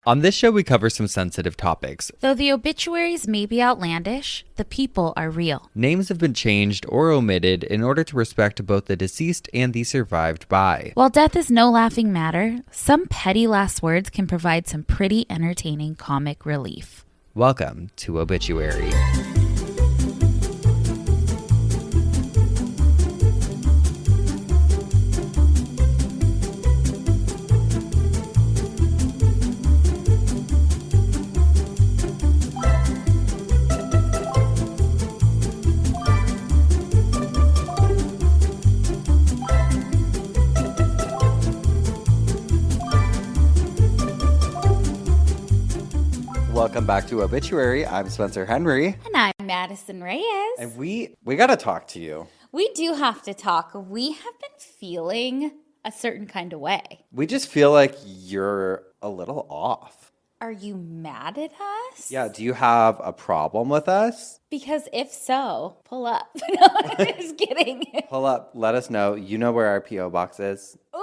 On this show, we cover some sensitive topics. Though the obituaries may be outlandish, the people are real. Names have been changed or omitted in order to respect both the deceased and the survived by. While death is no laughing matter, some petty last words can provide some pretty entertaining comic relief. Welcome to Obituary. Welcome back to Obituary. I'm Spencer Henry. And I'm Madison Reyes. And we got to talk to you. We do have to talk. We have been feeling a certain kind of way. We just feel like you're a little off. Are you mad at us? Yeah, do you have a problem with us? Because if so, pull up. No, I'm just kidding. Pull up, let us know. You know where our P.O. box is. Ooh!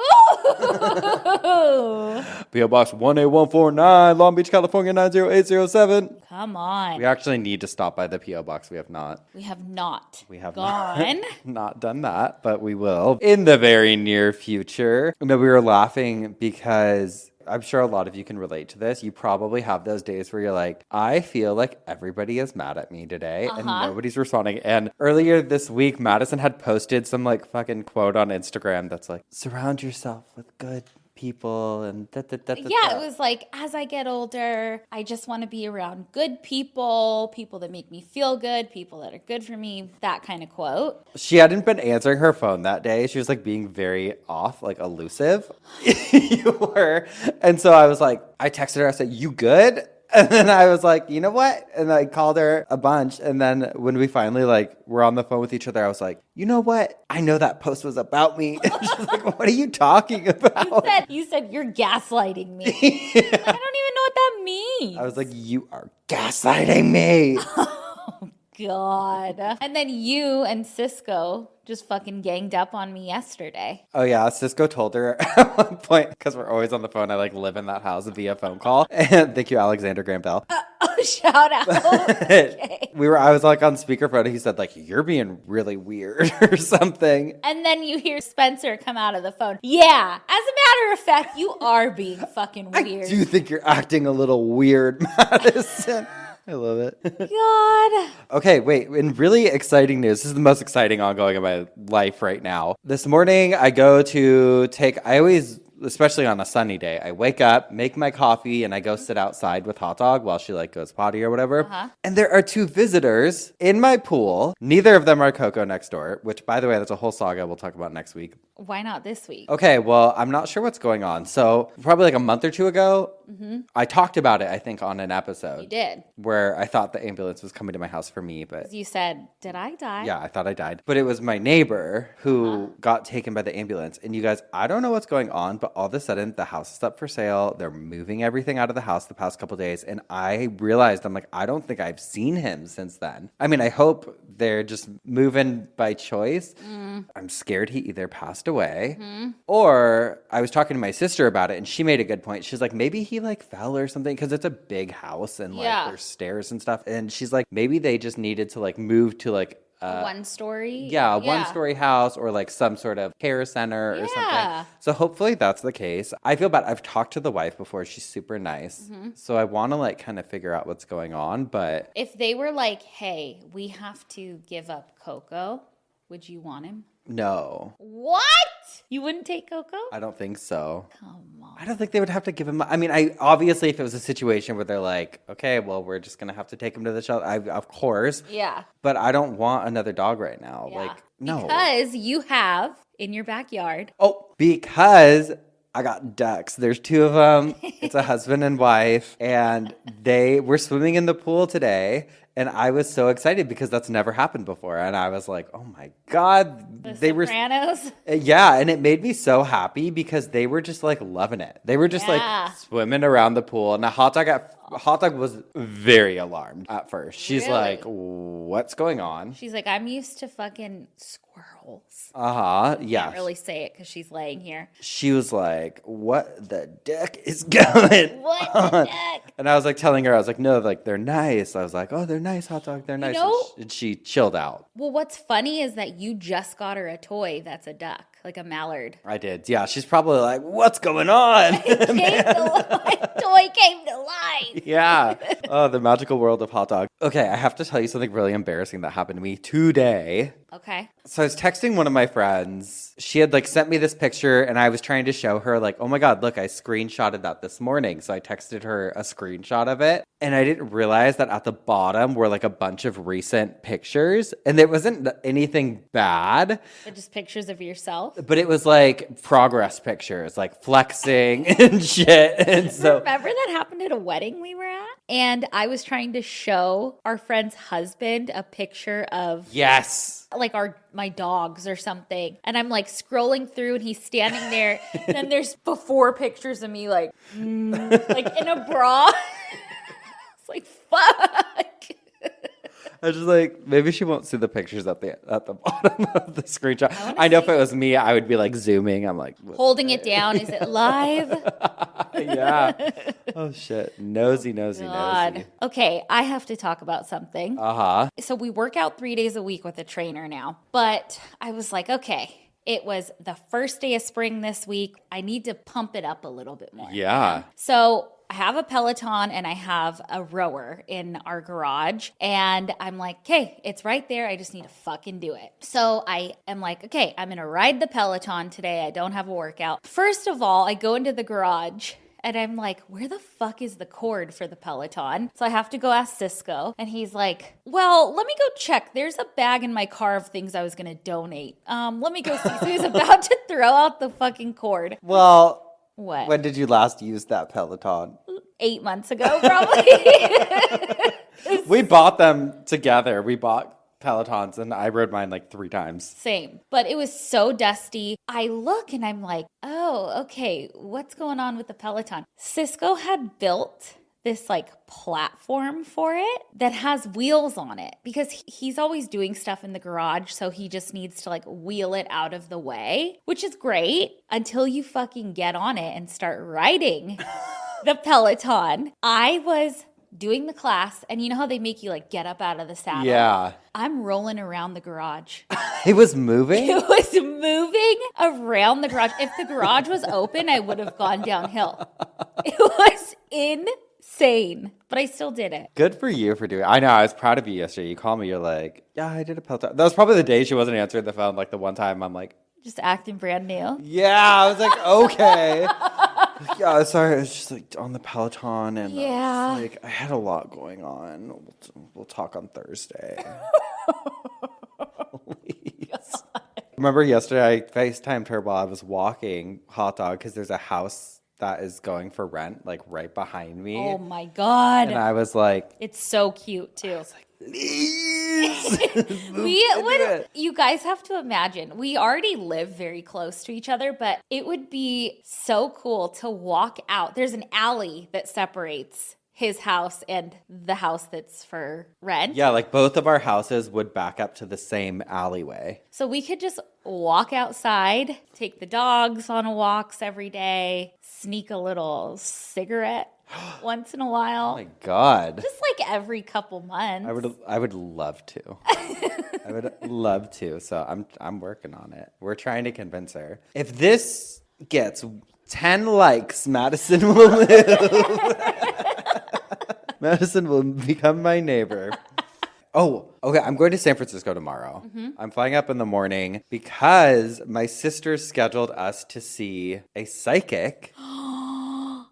P.O. Box 18149, Long Beach, California 90807. Come on. We actually need to stop by the P.O. Box. We have not. We have not. We have gone. Not done that, but we will in the very near future. No, we were laughing because I'm sure a lot of you can relate to this. You probably have those days where you're like, I feel like everybody is mad at me today and nobody's responding. And earlier this week, Madison had posted some like fucking quote on Instagram that's like, surround yourself with good people and Yeah, it was like, as I get older, I just want to be around good people that make me feel good, people that are good for me, that kind of quote. She hadn't been answering her phone that day. She was like being very off, like elusive. You were. And so I was like, I texted her, I said, you good? And then I was like, you know what? And I called her a bunch. And then when we finally like were on the phone with each other, I was like, you know what? I know that post was about me. And she's like, what are you talking about? You said you're gaslighting me. Yeah. I don't even know what that means. I was like, you are gaslighting me. Oh, God. And then you and Cisco just fucking ganged up on me yesterday. Oh, yeah. Cisco told her at one point, because we're always on the phone. I like live in that house via phone call. And thank you, Alexander Graham Bell. Shout out. Okay. I was like on speakerphone. And he said like, you're being really weird or something. And then you hear Spencer come out of the phone. Yeah. As a matter of fact, you are being fucking weird. I do think you're acting a little weird, Madison. I love it. God. Okay, wait. In really exciting news, this is the most exciting ongoing in my life right now. This morning, I go to especially on a sunny day, I wake up, make my coffee, and I go sit outside with Hot Dog while she like goes potty or whatever. And there are two visitors in my pool. Neither of them are Coco next door, which, by the way, that's a whole saga we'll talk about next week. Why not this week? Okay, well, I'm not sure what's going on. So probably like a month or two ago, I talked about it, I think, on an episode. You did. Where I thought the ambulance was coming to my house for me, but you said, did I die? Yeah, I thought I died. But it was my neighbor who got taken by the ambulance. And you guys, I don't know what's going on, but all of a sudden the house is up for sale. They're moving everything out of the house the past couple of days. And I realized, I'm like, I don't think I've seen him since then. I mean, I hope they're just moving by choice. I'm scared he either passed away or I was talking to my sister about it and she made a good point. She's like, maybe he like fell or something because it's a big house and like there's stairs and stuff. And she's like, maybe they just needed to like move to like a one-story? Yeah, one-story house or like some sort of care center or something. So hopefully that's the case. I feel bad. I've talked to the wife before. She's super nice. So I want to like kind of figure out what's going on. But if they were like, hey, we have to give up Coco, would you want him? No. What? You wouldn't take Coco? I don't think so. Come on. I don't think they would have to give him. I mean, obviously, if it was a situation where they're like, okay, well, we're just going to have to take him to the shelter, of course. Yeah. But I don't want another dog right now. Yeah. Like, no. Because you have in your backyard. Oh, because I got ducks. There's two of them. It's a husband and wife. And they were swimming in the pool today. And I was so excited because that's never happened before. And I was like, oh my God. The Sopranos? Yeah. And it made me so happy because they were just like loving it. They were just like swimming around the pool. And the hot dog at Hot Dog was very alarmed at first. She's Really? like, what's going on? She's like, I'm used to fucking squirrels. Yeah. Can't really say it because she's laying here. She was like, what the deck is going What on? the heck? And I was like telling her, I was like, no, like they're nice. I was like, oh, they're nice, Hot Dog. They're nice. know- And she chilled out. Well, what's funny is that you just got her a toy that's a duck, like a mallard. I did. Yeah. She's probably like, what's going on? Came to life. Toy came to life. Yeah. Oh, the magical world of Hot Dog. Okay. I have to tell you something really embarrassing that happened to me today. Okay. So I was texting one of my friends. She had like sent me this picture and I was trying to show her like, oh my God, look, I screenshotted that this morning. So I texted her a screenshot of it. And I didn't realize that at the bottom were like a bunch of recent pictures. And there wasn't anything bad, But just pictures of yourself. but it was like progress pictures, like flexing and shit. And so Remember that happened at a wedding we were at? And I was trying to show our friend's husband a picture of yes. like my dogs or something. And I'm like scrolling through and he's standing there. And then there's before pictures of me like in a bra. It's like, fuck. I was just like, maybe she won't see the pictures at the bottom of the screenshot. I know if it was me, I would be like zooming. I'm like, Holding it down. Is it live? yeah. Oh shit. Nosy, nosy. Okay, I have to talk about something. Uh-huh. So we work out 3 days a week with a trainer now. But I was like, okay, it was the first day of spring this week. I need to pump it up a little bit more. Yeah. So I have a Peloton and I have a rower in our garage. And I'm like, okay, it's right there. I just need to fucking do it. So I am like, okay, I'm going to ride the Peloton today. I don't have a workout. First of all, I go into the garage and I'm like, where the fuck is the cord for the Peloton? So I have to go ask Cisco. And he's like, well, let me go check. There's a bag in my car of things I was going to donate. Let me go see. So he's about to throw out the fucking cord. Well, What? when did you last use that Peloton? 8 months ago, probably. We bought them together. We bought Pelotons and I rode mine like 3 times. Same. But it was so dusty. I look and I'm like, oh, okay, what's going on with the Peloton? Cisco had built this like platform for it that has wheels on it because he's always doing stuff in the garage. So he just needs to like wheel it out of the way, which is great until you fucking get on it and start riding the Peloton. I was doing the class and you know how they make you like get up out of the saddle? Yeah. I'm rolling around the garage. It was moving? It was moving around the garage. If the garage was open, I would have gone downhill. It was insane, but I still did it. Good for you for doing it. I know. I was proud of you yesterday. You called me. You're like, yeah, I did a Peloton. That was probably the day she wasn't answering the phone. Like the one time I'm like, Just acting brand new. yeah. I was like, okay. Yeah, sorry. I was just like on the Peloton and Yeah. like I had a lot going on. We'll talk on Thursday. Please. Remember yesterday I FaceTimed her while I was walking Hot Dog because there's a house that is going for rent like right behind me. Oh my God. And I was like, It's so cute too. please. You guys have to imagine, we already live very close to each other, but it would be so cool to walk out. There's an alley that separates his house and the house that's for rent. Yeah, like both of our houses would back up to the same alleyway. So we could just walk outside, take the dogs on walks every day, sneak a little cigarette once in a while. Oh my God. Just like every couple months. I would love to. I would love to. So I'm working on it. We're trying to convince her. If this gets 10 likes, Madison will move. Madison will become my neighbor. Oh, okay. I'm going to San Francisco tomorrow. Mm-hmm. I'm flying up in the morning because my sister scheduled us to see a psychic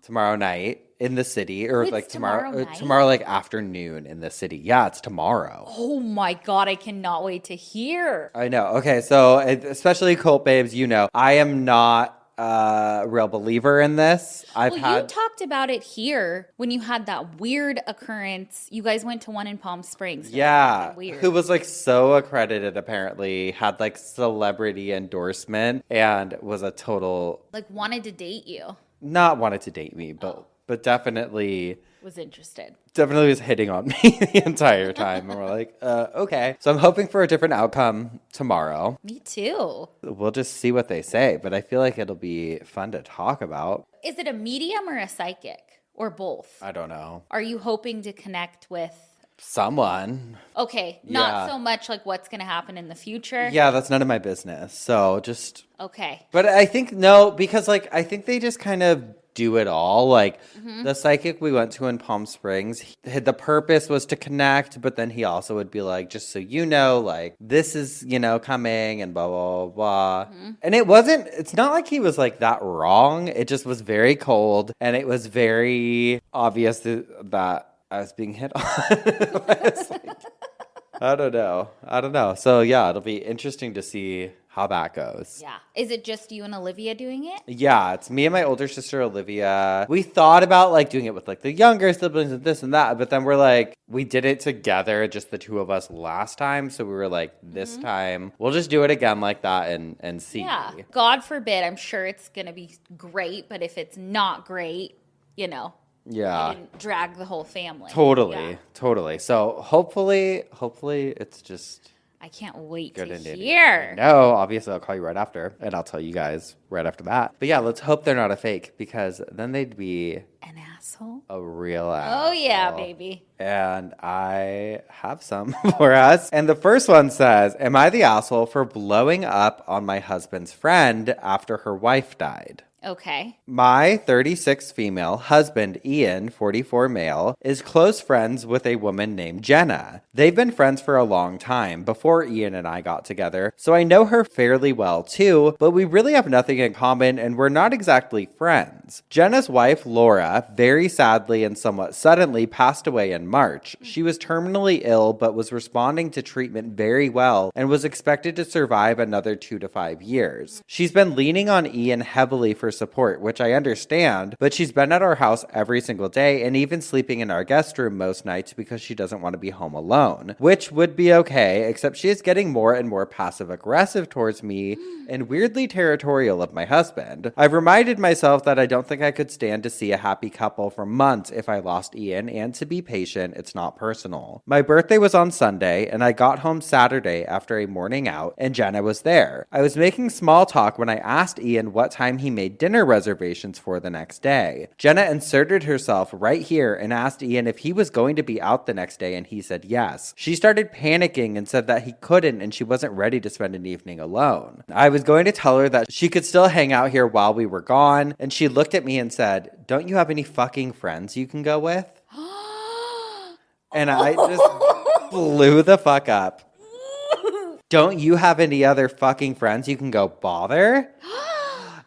tomorrow night in the city, or It's like tomorrow night? tomorrow like afternoon in the city. Yeah, it's tomorrow. Oh my God, I cannot wait to hear. I know. Okay, so especially cult babes, you know, I am not a real believer in this. You talked about it here when you had that weird occurrence. You guys went to one in Palm Springs. Yeah, Weird. who was like so accredited apparently, had like celebrity endorsement and was a total Like wanted to date you. not wanted to date me, but but definitely Was interested. Definitely was hitting on me the entire time. And we're like, okay. So I'm hoping for a different outcome tomorrow. Me too. We'll just see what they say, but I feel like it'll be fun to talk about. Is it a medium or a psychic or both? I don't know. Are you hoping to connect with someone? Okay, not so much like what's going to happen in the future. Yeah, that's none of my business. So just okay. But I think no, because like I think they just kind of do it all. Like the psychic we went to in Palm Springs, the purpose was to connect, but then he also would be like, just so you know, like this is, coming and blah, blah, blah. And it's not like he was like that wrong. It just was very cold and it was very obvious that I was being hit on. I don't know. So yeah, it'll be interesting to see how that goes. Yeah. Is it just you and Olivia doing it? Yeah, it's me and my older sister, Olivia. We thought about like doing it with like the younger siblings and this and that, but then we're like, we did it together, just the two of us last time. So we were like, this time we'll just do it again like that and see. Yeah. God forbid, I'm sure it's going to be great, but if it's not great, Yeah. You didn't drag the whole family. Totally. So hopefully it's just I can't wait good to and hear. No, obviously I'll call you right after and I'll tell you guys right after that. But yeah, let's hope they're not a fake because then they'd be an asshole. A real asshole. Oh yeah, baby. And I have some for us. And the first one says, am I the asshole for blowing up on my husband's friend after her wife died? Okay. My 36 female husband, Ian, 44 male, is close friends with a woman named Jenna. They've been friends for a long time, before Ian and I got together, so I know her fairly well too, but we really have nothing in common and we're not exactly friends. Jenna's wife, Laura, very sadly and somewhat suddenly passed away in March. She was terminally ill, but was responding to treatment very well and was expected to survive another 2 to 5 years. She's been leaning on Ian heavily for support, which I understand, but she's been at our house every single day and even sleeping in our guest room most nights because she doesn't want to be home alone, which would be okay, except she is getting more and more passive aggressive towards me and weirdly territorial of my husband. I've reminded myself that I don't think I could stand to see a happy couple for months if I lost Ian, and to be patient, it's not personal. My birthday was on Sunday and I got home Saturday after a morning out and Jenna was there. I was making small talk when I asked Ian what time he made dinner reservations for the next day. Jenna inserted herself right here and asked Ian if he was going to be out the next day, and he said yes. She started panicking and said that he couldn't and she wasn't ready to spend an evening alone. I was going to tell her that she could still hang out here while we were gone, and she looked at me and said, "Don't you have any fucking friends you can go with?" And I just blew the fuck up. Don't you have any other fucking friends you can go bother?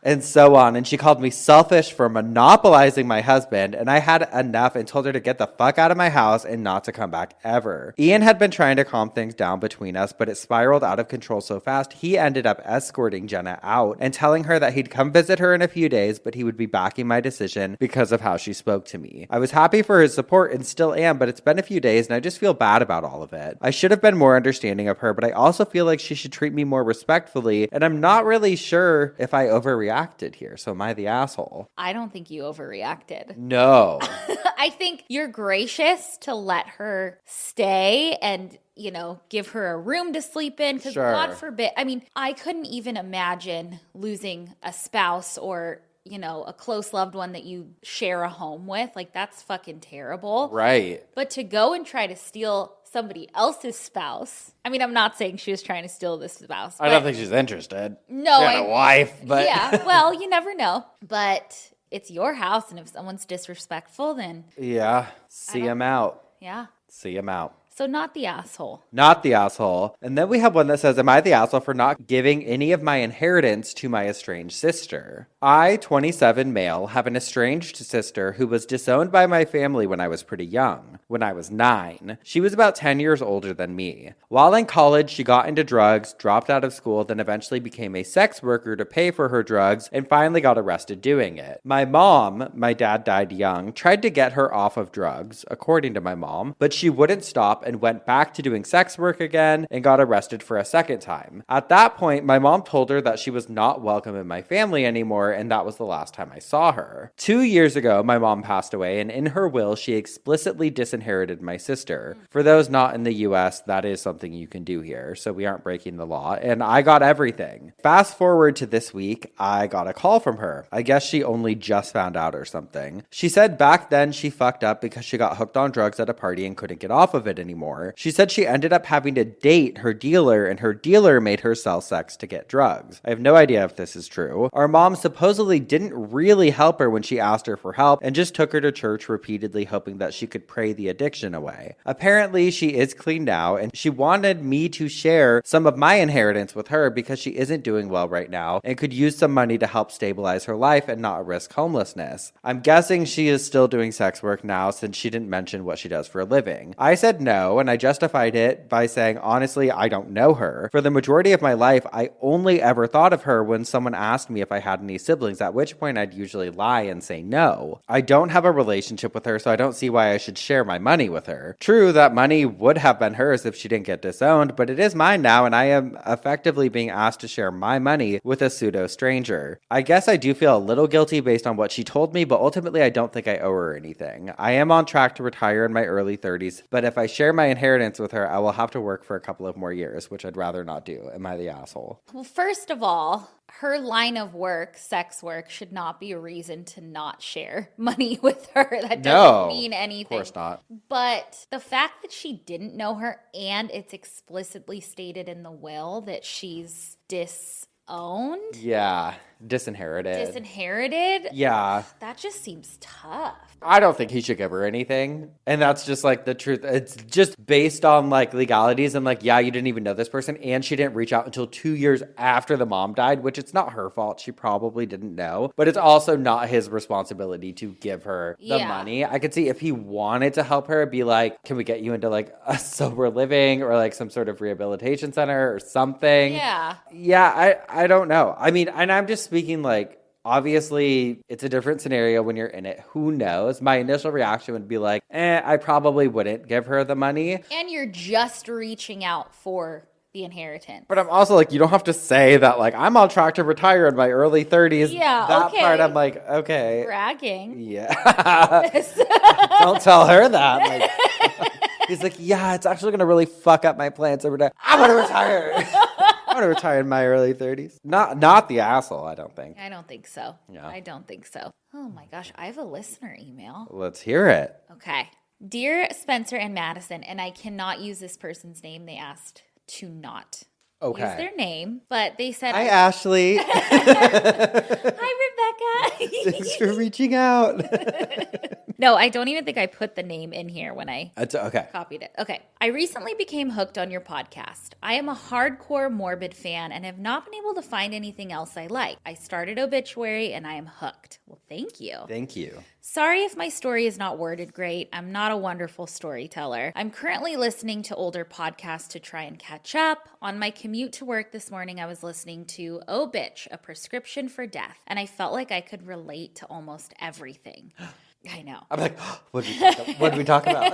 And so on. And she called me selfish for monopolizing my husband. And I had enough and told her to get the fuck out of my house and not to come back ever. Ian had been trying to calm things down between us, but it spiraled out of control so fast, he ended up escorting Jenna out and telling her that he'd come visit her in a few days, but he would be backing my decision because of how she spoke to me. I was happy for his support and still am, but it's been a few days and I just feel bad about all of it. I should have been more understanding of her, but I also feel like she should treat me more respectfully, and I'm not really sure if I overreacted here. So am I the asshole? I don't think you overreacted. No. I think you're gracious to let her stay and, give her a room to sleep in. Because God forbid, I couldn't even imagine losing a spouse or a close loved one that you share a home with. Like, that's fucking terrible. Right. But to go and try to steal somebody else's spouse. I'm not saying she was trying to steal this spouse. I don't think she's interested. No. She had a wife, but. Yeah, well, you never know. But it's your house, and if someone's disrespectful, then. Yeah. See him out. Yeah. See him out. So not the asshole. Not the asshole. And then we have one that says, am I the asshole for not giving any of my inheritance to my estranged sister? I, 27 male, have an estranged sister who was disowned by my family when I was pretty young, when I was 9. She was about 10 years older than me. While in college, she got into drugs, dropped out of school, then eventually became a sex worker to pay for her drugs, and finally got arrested doing it. My mom, my dad died young, tried to get her off of drugs, according to my mom, but she wouldn't stop and went back to doing sex work again and got arrested for a second time. At that point, my mom told her that she was not welcome in my family anymore, and that was the last time I saw her. 2 years ago, my mom passed away, and in her will, she explicitly disinherited my sister. For those not in the US, that is something you can do here, so we aren't breaking the law, and I got everything. Fast forward to this week, I got a call from her. I guess she only just found out or something. She said back then she fucked up because she got hooked on drugs at a party and couldn't get off of it anymore. She said she ended up having to date her dealer, and her dealer made her sell sex to get drugs. I have no idea if this is true. Our mom supposedly didn't really help her when she asked her for help and just took her to church repeatedly hoping that she could pray the addiction away. Apparently, she is clean now, and she wanted me to share some of my inheritance with her because she isn't doing well right now and could use some money to help stabilize her life and not risk homelessness. I'm guessing she is still doing sex work now since she didn't mention what she does for a living. I said no, and I justified it by saying, honestly, I don't know her. For the majority of my life, I only ever thought of her when someone asked me if I had any siblings, at which point I'd usually lie and say no. I don't have a relationship with her, so I don't see why I should share my money with her. True, that money would have been hers if she didn't get disowned, but it is mine now, and I am effectively being asked to share my money with a pseudo stranger. I guess I do feel a little guilty based on what she told me, but ultimately I don't think I owe her anything. I am on track to retire in my early 30s, but if I share my inheritance with her, I will have to work for a couple of more years, which I'd rather not do. Am I the asshole? Well, first of all, her line of work, sex work, should not be a reason to not share money with her. That doesn't mean anything. Of course not. But the fact that she didn't know her and it's explicitly stated in the will that she's disowned. Yeah. Disinherited? Yeah. That just seems tough. I don't think he should give her anything. And that's just like the truth. It's just based on like legalities and like, yeah, you didn't even know this person. And she didn't reach out until 2 years after the mom died, which it's not her fault. She probably didn't know. But it's also not his responsibility to give her the money. I could see if he wanted to help her, be like, can we get you into like a sober living or like some sort of rehabilitation center or something? Yeah, I don't know. I mean, and I'm just speaking like, obviously, it's a different scenario when you're in it. Who knows? My initial reaction would be like, I probably wouldn't give her the money. And you're just reaching out for the inheritance. But I'm also like, you don't have to say that, like, I'm on track to retire in my early 30s. Yeah, that part, I'm like, okay. Bragging. Yeah. Don't tell her that. Like, he's like, yeah, it's actually going to really fuck up my plans over there. I want to retire. I want to retire in my early 30s. Not the asshole, I don't think. I don't think so. Yeah. I don't think so. Oh my gosh, I have a listener email. Let's hear it. Okay. Dear Spencer and Madison, and I cannot use this person's name. They asked to not use their name, but they said, hi, Ashley. Hi, Rebecca. Thanks for reaching out. No, I don't even think I put the name in here when I copied it. Okay. I recently became hooked on your podcast. I am a hardcore morbid fan and have not been able to find anything else I like. I started Obituary and I am hooked. Well, thank you. Thank you. Sorry if my story is not worded great. I'm not a wonderful storyteller. I'm currently listening to older podcasts to try and catch up. On my commute to work this morning, I was listening to OBITCH, A Prescription for Death, and I felt like I could relate to almost everything. I know. I'm like, what did we talk about?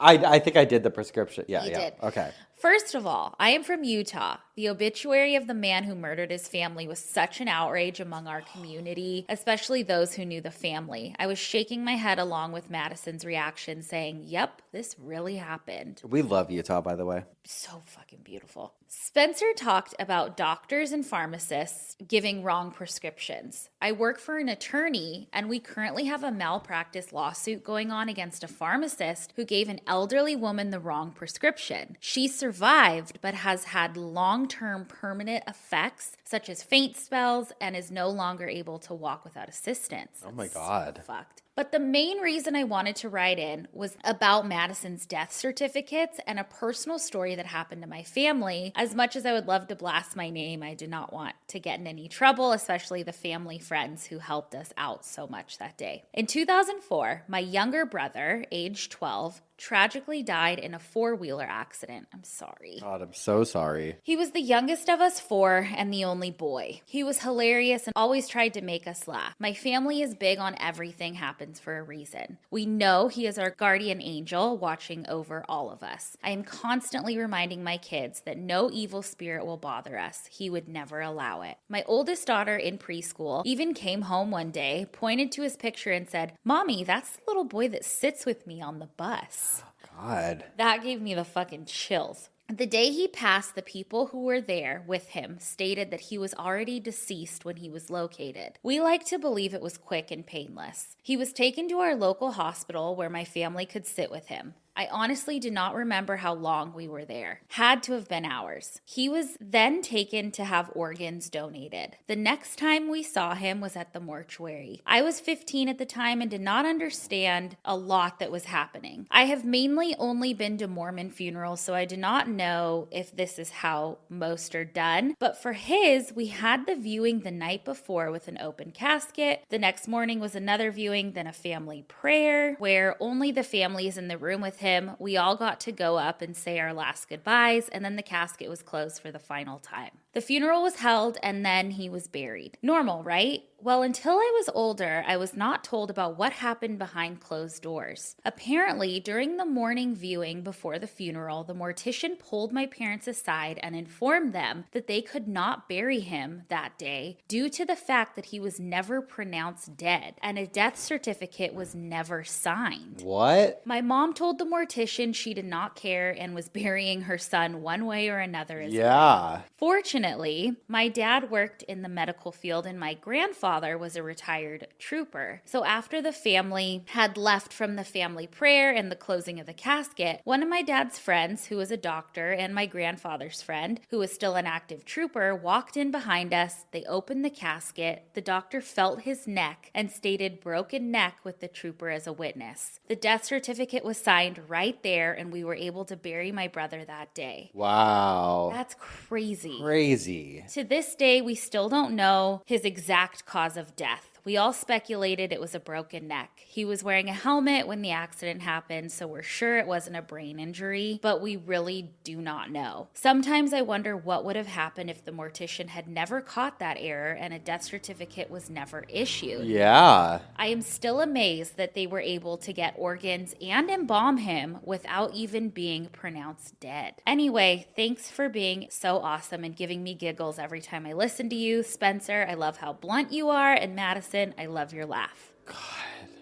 I think I did the prescription. Yeah, you did. Okay. First of all, I am from Utah. The obituary of the man who murdered his family was such an outrage among our community, especially those who knew the family. I was shaking my head along with Madison's reaction, saying, yep, this really happened. We love Utah, by the way. So fucking beautiful. Spencer talked about doctors and pharmacists giving wrong prescriptions. I work for an attorney, and we currently have a malpractice lawsuit going on against a pharmacist who gave an elderly woman the wrong prescription. She survived, but has had long-term permanent effects, such as faint spells, and is no longer able to walk without assistance. Oh my God. So fucked. But the main reason I wanted to write in was about Madison's death certificates and a personal story that happened to my family. As much as I would love to blast my name, I did not want to get in any trouble, especially the family friends who helped us out so much that day. In 2004, my younger brother, age 12, tragically died in a four-wheeler accident. I'm sorry. God, I'm so sorry. He was the youngest of us four and the only boy. He was hilarious and always tried to make us laugh. My family is big on everything happening happens for a reason. We know he is our guardian angel watching over all of us. I am constantly reminding my kids that no evil spirit will bother us. He would never allow it. My oldest daughter in preschool even came home one day, pointed to his picture and said, "Mommy, that's the little boy that sits with me on the bus." God. That gave me the fucking chills. The day he passed, the people who were there with him stated that he was already deceased when he was located. We like to believe it was quick and painless. He was taken to our local hospital where my family could sit with him. I honestly do not remember how long we were there. Had to have been hours. He was then taken to have organs donated. The next time we saw him was at the mortuary. I was 15 at the time and did not understand a lot that was happening. I have mainly only been to Mormon funerals, so I do not know if this is how most are done. But for his, we had the viewing the night before with an open casket. The next morning was another viewing, then a family prayer where only the families in the room with him, we all got to go up and say our last goodbyes, and then the casket was closed for the final time. The funeral was held, and then he was buried. Normal, right? Well, until I was older, I was not told about what happened behind closed doors. Apparently, during the morning viewing before the funeral, the mortician pulled my parents aside and informed them that they could not bury him that day due to the fact that he was never pronounced dead and a death certificate was never signed. What? My mom told the mortician she did not care and was burying her son one way or another as well. Yeah. Fortunately, my dad worked in the medical field and my grandfather was a retired trooper. So after the family had left from the family prayer and the closing of the casket, one of my dad's friends, who was a doctor, and my grandfather's friend, who was still an active trooper, walked in behind us. They opened the casket. The doctor felt his neck and stated broken neck with the trooper as a witness. The death certificate was signed right there, and we were able to bury my brother that day. Wow. That's crazy. Crazy. To this day, we still don't know his exact cause of death. We all speculated it was a broken neck. He was wearing a helmet when the accident happened, so we're sure it wasn't a brain injury, but we really do not know. Sometimes I wonder what would have happened if the mortician had never caught that error and a death certificate was never issued. Yeah. I am still amazed that they were able to get organs and embalm him without even being pronounced dead. Anyway, thanks for being so awesome and giving me giggles every time I listen to you. Spencer, I love how blunt you are, and Madison, I love your laugh. God.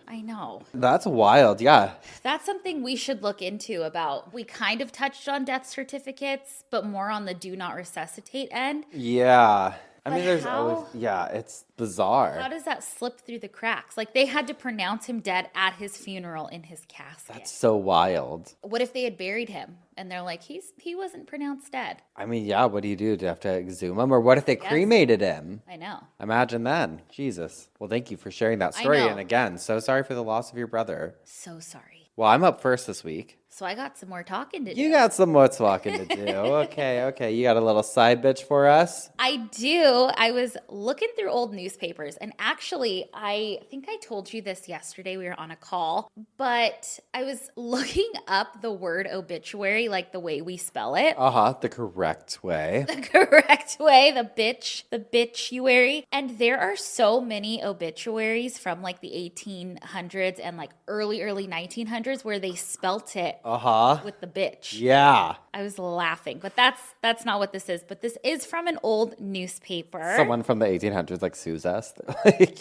I know. That's wild. Yeah. That's something we should look into about. We kind of touched on death certificates, but more on the do not resuscitate end. Yeah. I But mean, there's how- always, yeah, it's bizarre. How does that slip through the cracks? Like, they had to pronounce him dead at his funeral in his casket. That's so wild. What if they had buried him and they're like, he wasn't pronounced dead? I mean, yeah, what do you do? Do you have to exhume him? Or what if they cremated him? I know. Imagine then. Jesus. Well, thank you for sharing that story. know. And again, so sorry for the loss of your brother. So sorry. Well, I'm up first this week. So I got some more talking to do. You got some more talking to do. Okay. You got a little side bitch for us? I do. I was looking through old newspapers, and actually, I think I told you this yesterday. We were on a call, but I was looking up the word obituary, like the way we spell it. The correct way. The correct way, the bitchuary. And there are so many obituaries from like the 1800s and like early 1900s where they spelt it with the bitch. Yeah. I was laughing, but that's not what this is. But this is from an old newspaper. Someone from the 1800s like sues us. Like,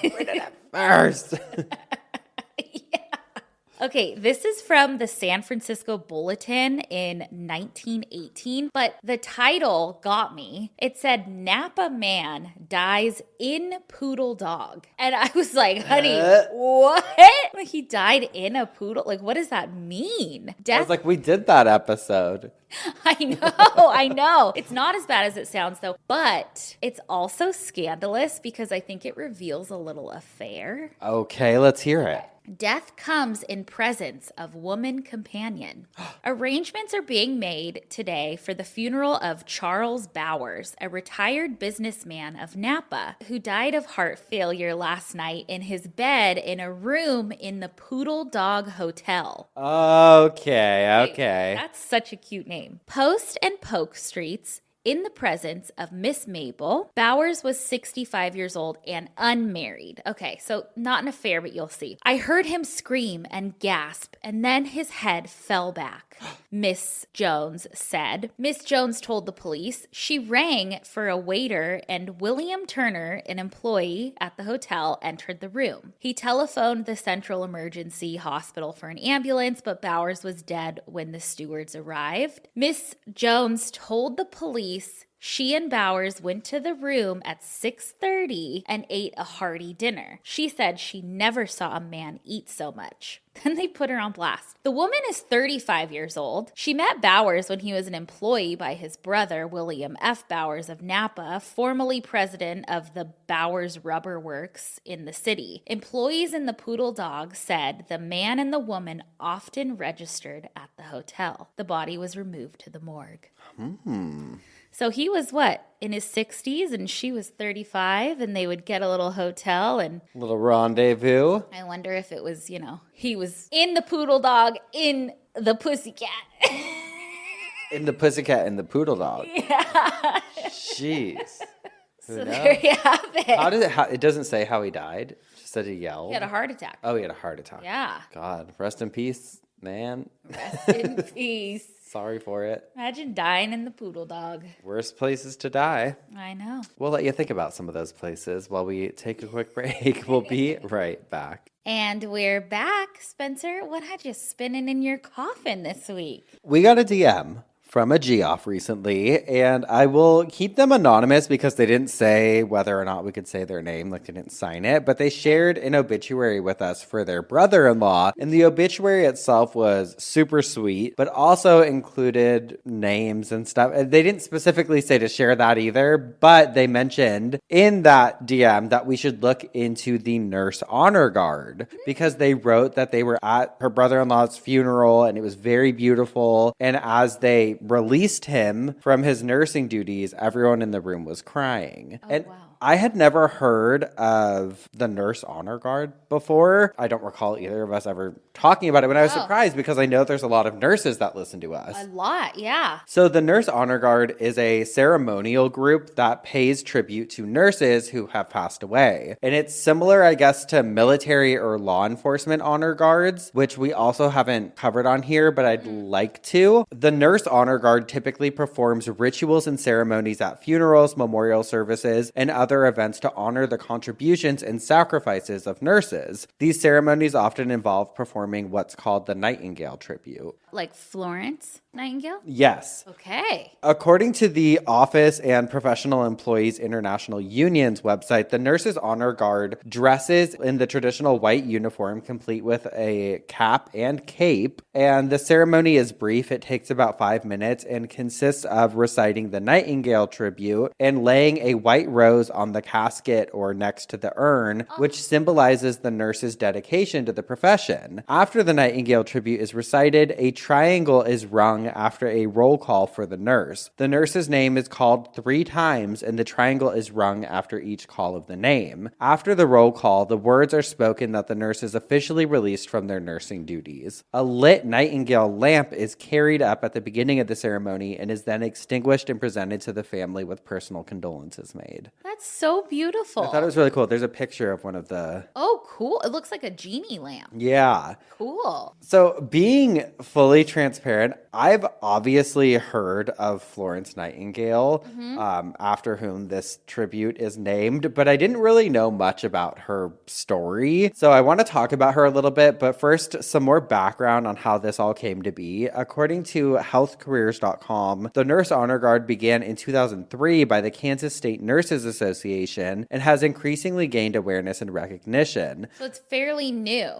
we did it first. Okay, this is from the San Francisco Bulletin in 1918, but the title got me. It said, Napa man dies in poodle dog. And I was like, honey, what? He died in a poodle? Like, what does that mean? I was like, we did that episode. I know. It's not as bad as it sounds, though, but it's also scandalous because I think it reveals a little affair. Okay, let's hear it. Death comes in presence of woman companion. Arrangements are being made today for the funeral of Charles Bowers, a retired businessman of Napa, who died of heart failure last night in his bed in a room in the Poodle Dog Hotel. Okay. That's such a cute name. Post and Polk Streets in the presence of Miss Mabel. Bowers was 65 years old and unmarried. Okay, so not an affair, but you'll see. I heard him scream and gasp, and then his head fell back, Miss Jones said. Miss Jones told the police she rang for a waiter, and William Turner, an employee at the hotel, entered the room. He telephoned the Central Emergency Hospital for an ambulance, but Bowers was dead when the stewards arrived. Miss Jones told the police she and Bowers went to the room at 6:30 and ate a hearty dinner. She said she never saw a man eat so much. Then they put her on blast. The woman is 35 years old. She met Bowers when he was an employee by his brother, William F. Bowers of Napa, formerly president of the Bowers Rubber Works in the city. Employees in the Poodle Dog said the man and the woman often registered at the hotel. The body was removed to the morgue. So he was what, in his 60s, and she was 35, and they would get a little hotel and Little rendezvous. I wonder if it was, he was in the Poodle Dog in the Pussycat. In the Pussycat and the Poodle Dog. Yeah. Jeez. So there you have it. How did it doesn't say how he died. Just that he yelled. He had a heart attack. Oh, he had a heart attack. Yeah. God, rest in peace, man. Rest in peace. Sorry for it. Imagine dying in the Poodle Dog. Worst places to die. I know. We'll let you think about some of those places while we take a quick break. We'll be right back. And we're back. Spencer, what had you spinning in your coffin this week? We got a DM from a Geoff recently, and I will keep them anonymous because they didn't say whether or not we could say their name, like they didn't sign it, but they shared an obituary with us for their brother-in-law, and the obituary itself was super sweet, but also included names and stuff. They didn't specifically say to share that either, but they mentioned in that DM that we should look into the nurse honor guard because they wrote that they were at her brother-in-law's funeral and it was very beautiful, and as they released him from his nursing duties, everyone in the room was crying. Wow. I had never heard of the nurse honor guard before. I don't recall either of us ever talking about it, but I was surprised because I know there's a lot of nurses that listen to us. A lot, yeah. So the nurse honor guard is a ceremonial group that pays tribute to nurses who have passed away. And it's similar, I guess, to military or law enforcement honor guards, which we also haven't covered on here, but I'd like to. The nurse honor guard typically performs rituals and ceremonies at funerals, memorial services, and other events to honor the contributions and sacrifices of nurses. These ceremonies often involve performing what's called the Nightingale tribute. Like Florence Nightingale? Yes. Okay. According to the Office and Professional Employees International Union's website, the Nurses Honor Guard dresses in the traditional white uniform, complete with a cap and cape. And the ceremony is brief. It takes about 5 minutes and consists of reciting the Nightingale tribute and laying a white rose on the casket or next to the urn, which symbolizes the nurse's dedication to the profession. After the Nightingale tribute is recited, a triangle is rung after a roll call for the nurse. The nurse's name is called 3 times, and the triangle is rung after each call of the name. After the roll call, the words are spoken that the nurse is officially released from their nursing duties. A lit Nightingale lamp is carried up at the beginning of the ceremony and is then extinguished and presented to the family with personal condolences made. That's so beautiful. I thought it was really cool. There's a picture of one of the... Oh, cool. It looks like a genie lamp. Yeah. Cool. So being fully transparent, I've obviously heard of Florence Nightingale, after whom this tribute is named, but I didn't really know much about her story. So I want to talk about her a little bit, but first, some more background on how this all came to be. According to healthcareers.com, the Nurse Honor Guard began in 2003 by the Kansas State Nurses Association and has increasingly gained awareness and recognition. So it's fairly new.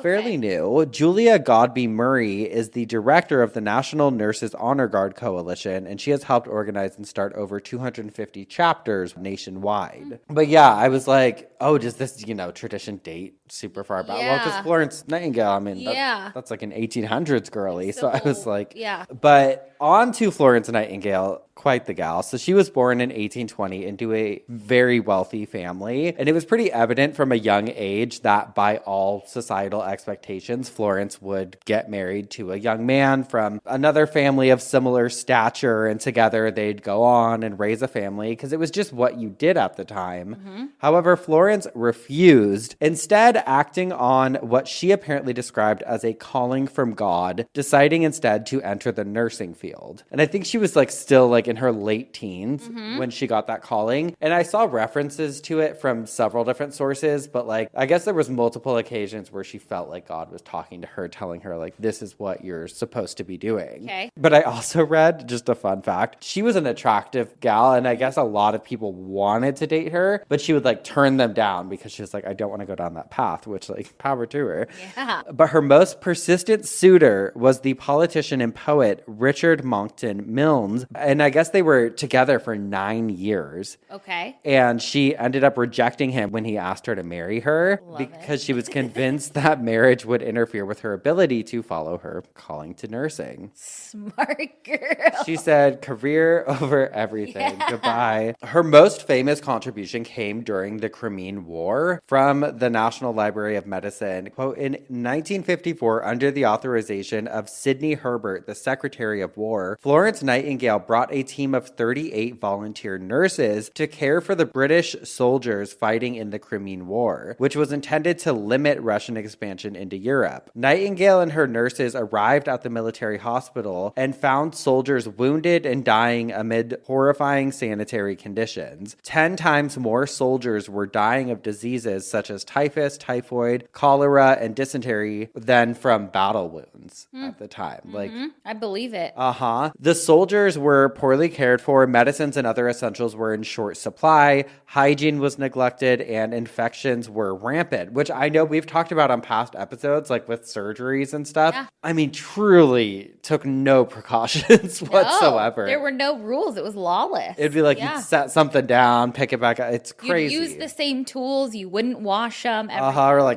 Fairly new. Julia Godby Murray is the director of the National Nurses Honor Guard Coalition, and she has helped organize and start over 250 chapters nationwide. But yeah, I was like, oh, does this, tradition date super far back? Well, because Florence Nightingale, I mean, that's like an 1800s girly. So I was like, But on to Florence Nightingale, quite the gal. So she was born in 1820 into a a very wealthy family. And it was pretty evident from a young age that by all societal expectations, Florence would get married to a young man from another family of similar stature, and together they'd go on and raise a family because it was just what you did at the time. However, Florence refused, instead acting on what she apparently described as a calling from God, deciding instead to enter the nursing field. And I think she was still in her late teens when she got that calling. And I saw references to it from several different sources, but I guess there was multiple occasions where she felt like God was talking to her, telling her this is what you're supposed to be doing. Okay. But I also read, just a fun fact, she was an attractive gal, and I guess a lot of people wanted to date her, but she would turn them down because she was I don't want to go down that path, which power to her. Yeah. But her most persistent suitor was the politician and poet Richard Monckton Milnes, and I guess they were together for 9 years. Okay. And she ended up rejecting him when he asked her to marry her because she was convinced that marriage would interfere with her ability to follow her calling to nursing. Smart girl. She said, career over everything. Yeah. Goodbye. Her most famous contribution came during the Crimean War from the National Library of Medicine. Quote, in 1954, under the authorization of Sidney Herbert, the Secretary of War, Florence Nightingale brought a team of 38 volunteer nurses to care for the British soldiers fighting in the Crimean War, which was intended to limit Russian expansion into Europe. Nightingale and her nurses arrived at the military hospital and found soldiers wounded and dying amid horrifying sanitary conditions. 10 times more soldiers were dying of diseases such as typhus, typhoid, cholera, and dysentery than from battle wounds at the time. I believe it. The soldiers were poorly cared for, medicines and other essentials were in short supply, hygiene was neglected, and infections were rampant, which I know we've talked about on past episodes, with surgeries and stuff. Yeah. I mean, truly took no precautions whatsoever. There were no rules. It was lawless. It'd be you'd set something down, pick it back up. It's crazy. You'd use the same tools. You wouldn't wash them. Or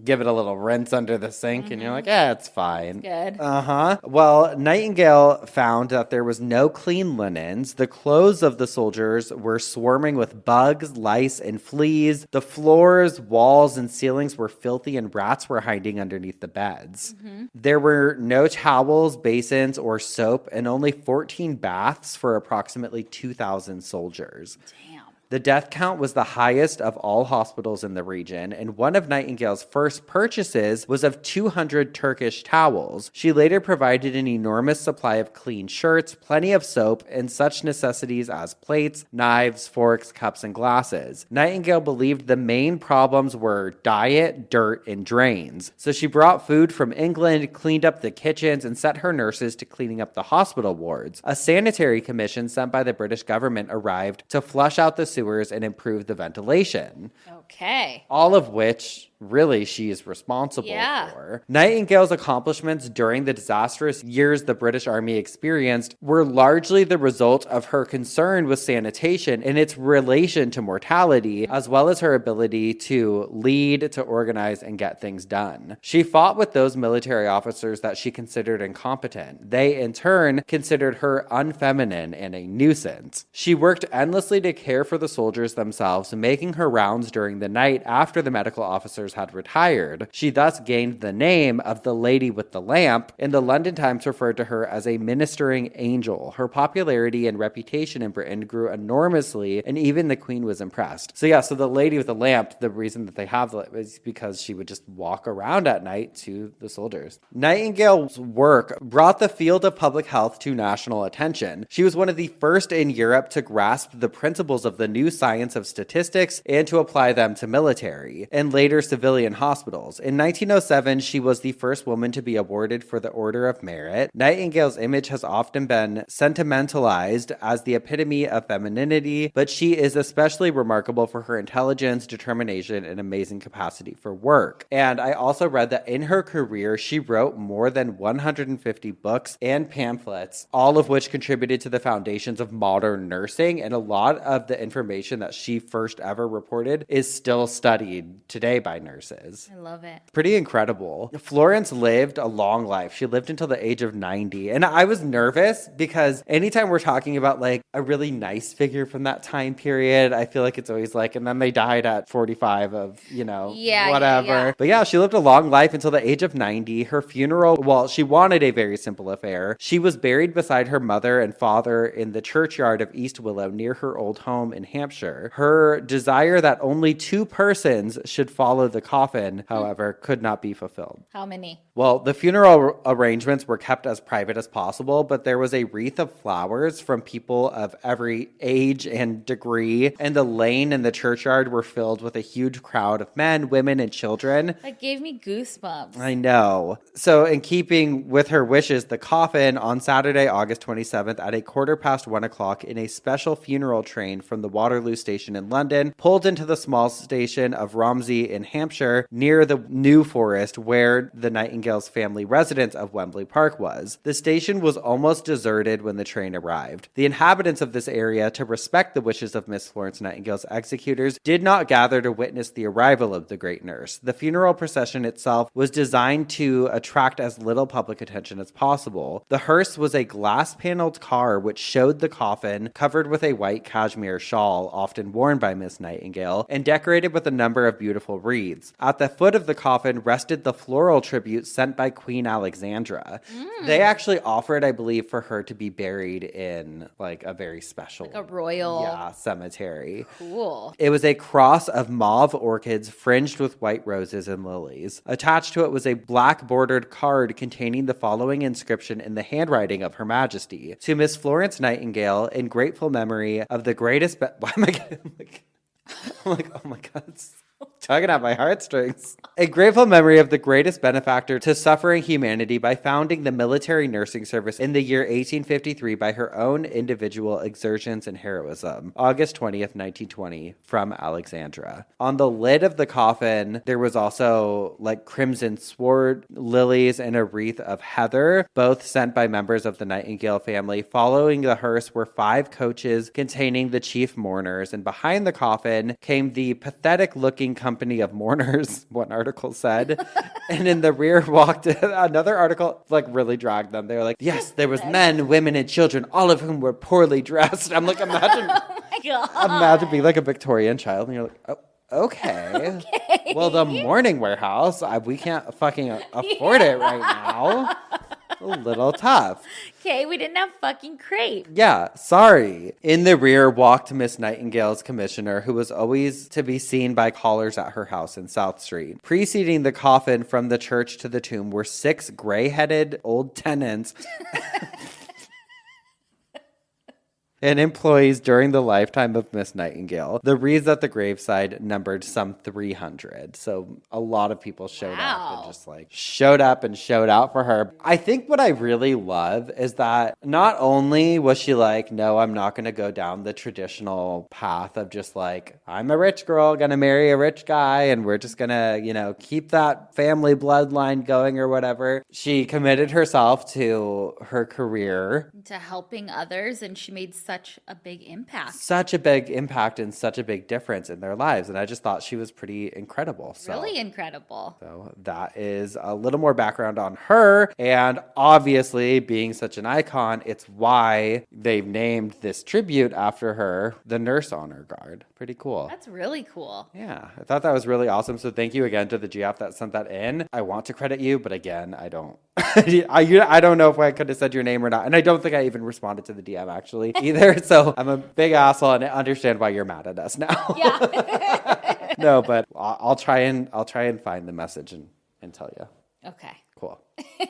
give it a little rinse under the sink, and you're yeah, it's fine. Good. Well, Nightingale found that there was no clean linens. The clothes of the soldiers were swarming with bugs, lice, and fleas. The floors, walls, and ceilings were filthy, and rats were hiding underneath the beds. There were no towels, basins, or soap, and only 14 baths for approximately 2,000 soldiers. Damn. The death count was the highest of all hospitals in the region, and one of Nightingale's first purchases was of 200 Turkish towels. She later provided an enormous supply of clean shirts, plenty of soap, and such necessities as plates, knives, forks, cups, and glasses. Nightingale believed the main problems were diet, dirt, and drains. So she brought food from England, cleaned up the kitchens, and set her nurses to cleaning up the hospital wards. A sanitary commission sent by the British government arrived to flush out the sewers and improve the ventilation. Okay. All of which really she is responsible for. Nightingale's accomplishments during the disastrous years the British Army experienced were largely the result of her concern with sanitation and its relation to mortality, as well as her ability to lead, to organize, and get things done. She fought with those military officers that she considered incompetent. They, in turn, considered her unfeminine and a nuisance. She worked endlessly to care for the soldiers themselves, making her rounds during the night after the medical officers had retired. She thus gained the name of the Lady with the Lamp, and the London Times referred to her as a ministering angel. Her popularity and reputation in Britain grew enormously, and even the Queen was impressed. So the Lady with the Lamp, the reason that they have it is because she would just walk around at night to the soldiers. Nightingale's work brought the field of public health to national attention. She was one of the first in Europe to grasp the principles of the new science of statistics and to apply them to military and later civilian hospitals. In 1907, she was the first woman to be awarded for the Order of Merit. Nightingale's image has often been sentimentalized as the epitome of femininity, but she is especially remarkable for her intelligence, determination, and amazing capacity for work. And I also read that in her career, she wrote more than 150 books and pamphlets, all of which contributed to the foundations of modern nursing, and a lot of the information that she first ever reported is still studied today by nurses. I love it. Pretty incredible. Florence lived a long life. She lived until the age of 90. And I was nervous because anytime we're talking about like a really nice figure from that time period, I feel like it's always like, and then they died at 45 of, whatever. Yeah. But yeah, she lived a long life until the age of 90. Her funeral, well, she wanted a very simple affair. She was buried beside her mother and father in the churchyard of East Willow near her old home in Hampshire. Her desire that only 2 persons should follow the coffin, however, could not be fulfilled. How many? Well, the funeral arrangements were kept as private as possible, but there was a wreath of flowers from people of every age and degree, and the lane and the churchyard were filled with a huge crowd of men, women, and children. That gave me goosebumps. I know. So in keeping with her wishes, the coffin on Saturday, August 27th at 1:15 in a special funeral train from the Waterloo station in London pulled into the small station of Romsey in Hampshire near the New Forest where the Nightingale's family residence of Wembley Park was. The station was almost deserted when the train arrived. The inhabitants of this area, to respect the wishes of Miss Florence Nightingale's executors, did not gather to witness the arrival of the great nurse. The funeral procession itself was designed to attract as little public attention as possible. The hearse was a glass-paneled car which showed the coffin covered with a white cashmere shawl, often worn by Miss Nightingale, and decorated with a number of beautiful wreaths. At the foot of the coffin rested the floral tribute sent by Queen Alexandra. They actually offered, I believe, for her to be buried in like a very special, Like a royal cemetery. Cool. It was a cross of mauve orchids fringed with white roses and lilies. Attached to it was a black bordered card containing the following inscription in the handwriting of Her Majesty: to Miss Florence Nightingale, in grateful memory of the greatest. Why am I getting I'm like, oh my God. It's tugging at my heartstrings. A grateful memory of the greatest benefactor to suffering humanity by founding the military nursing service in the year 1853 by her own individual exertions and heroism. August 20th, 1920, from Alexandra. On the lid of the coffin, there was also like crimson sword lilies and a wreath of heather, both sent by members of the Nightingale family. Following the hearse were 5 coaches containing the chief mourners, and behind the coffin came the pathetic-looking company of mourners, one article said. And in the rear walked another article, like really dragged them. They were like, yes, there was men, women, and children, all of whom were poorly dressed. I'm like, imagine, Oh my God. imagine being like a Victorian child, and you're like, oh. Okay. Well, the mourning warehouse, we can't fucking afford it right now. A little tough. Okay, we didn't have fucking crepe. Yeah, sorry. In the rear walked Miss Nightingale's commissioner, who was always to be seen by callers at her house in South Street. Preceding the coffin from the church to the tomb were 6 gray-headed old tenants and employees during the lifetime of Miss Nightingale. The wreaths at the graveside numbered some 300. So a lot of people showed up and just like showed up and showed out for her. I think what I really love is that not only was she like, no, I'm not going to go down the traditional path of just like, I'm a rich girl, going to marry a rich guy, and we're just going to, keep that family bloodline going or whatever. She committed herself to her career. To helping others, and she made such a big impact. Such a big impact and such a big difference in their lives. And I just thought she was pretty incredible. Really incredible. So that is a little more background on her. And obviously, being such an icon, it's why they've named this tribute after her, the Nurse Honor Guard. Pretty cool. That's really cool. Yeah, I thought that was really awesome. So thank you again to the Geoff that sent that in. I want to credit you, but again, I don't. I don't know if I could have said your name or not. And I don't think I even responded to the DM actually either. So I'm a big asshole, and I understand why you're mad at us now. Yeah. No, but I'll try and find the message and tell you. Okay. Cool.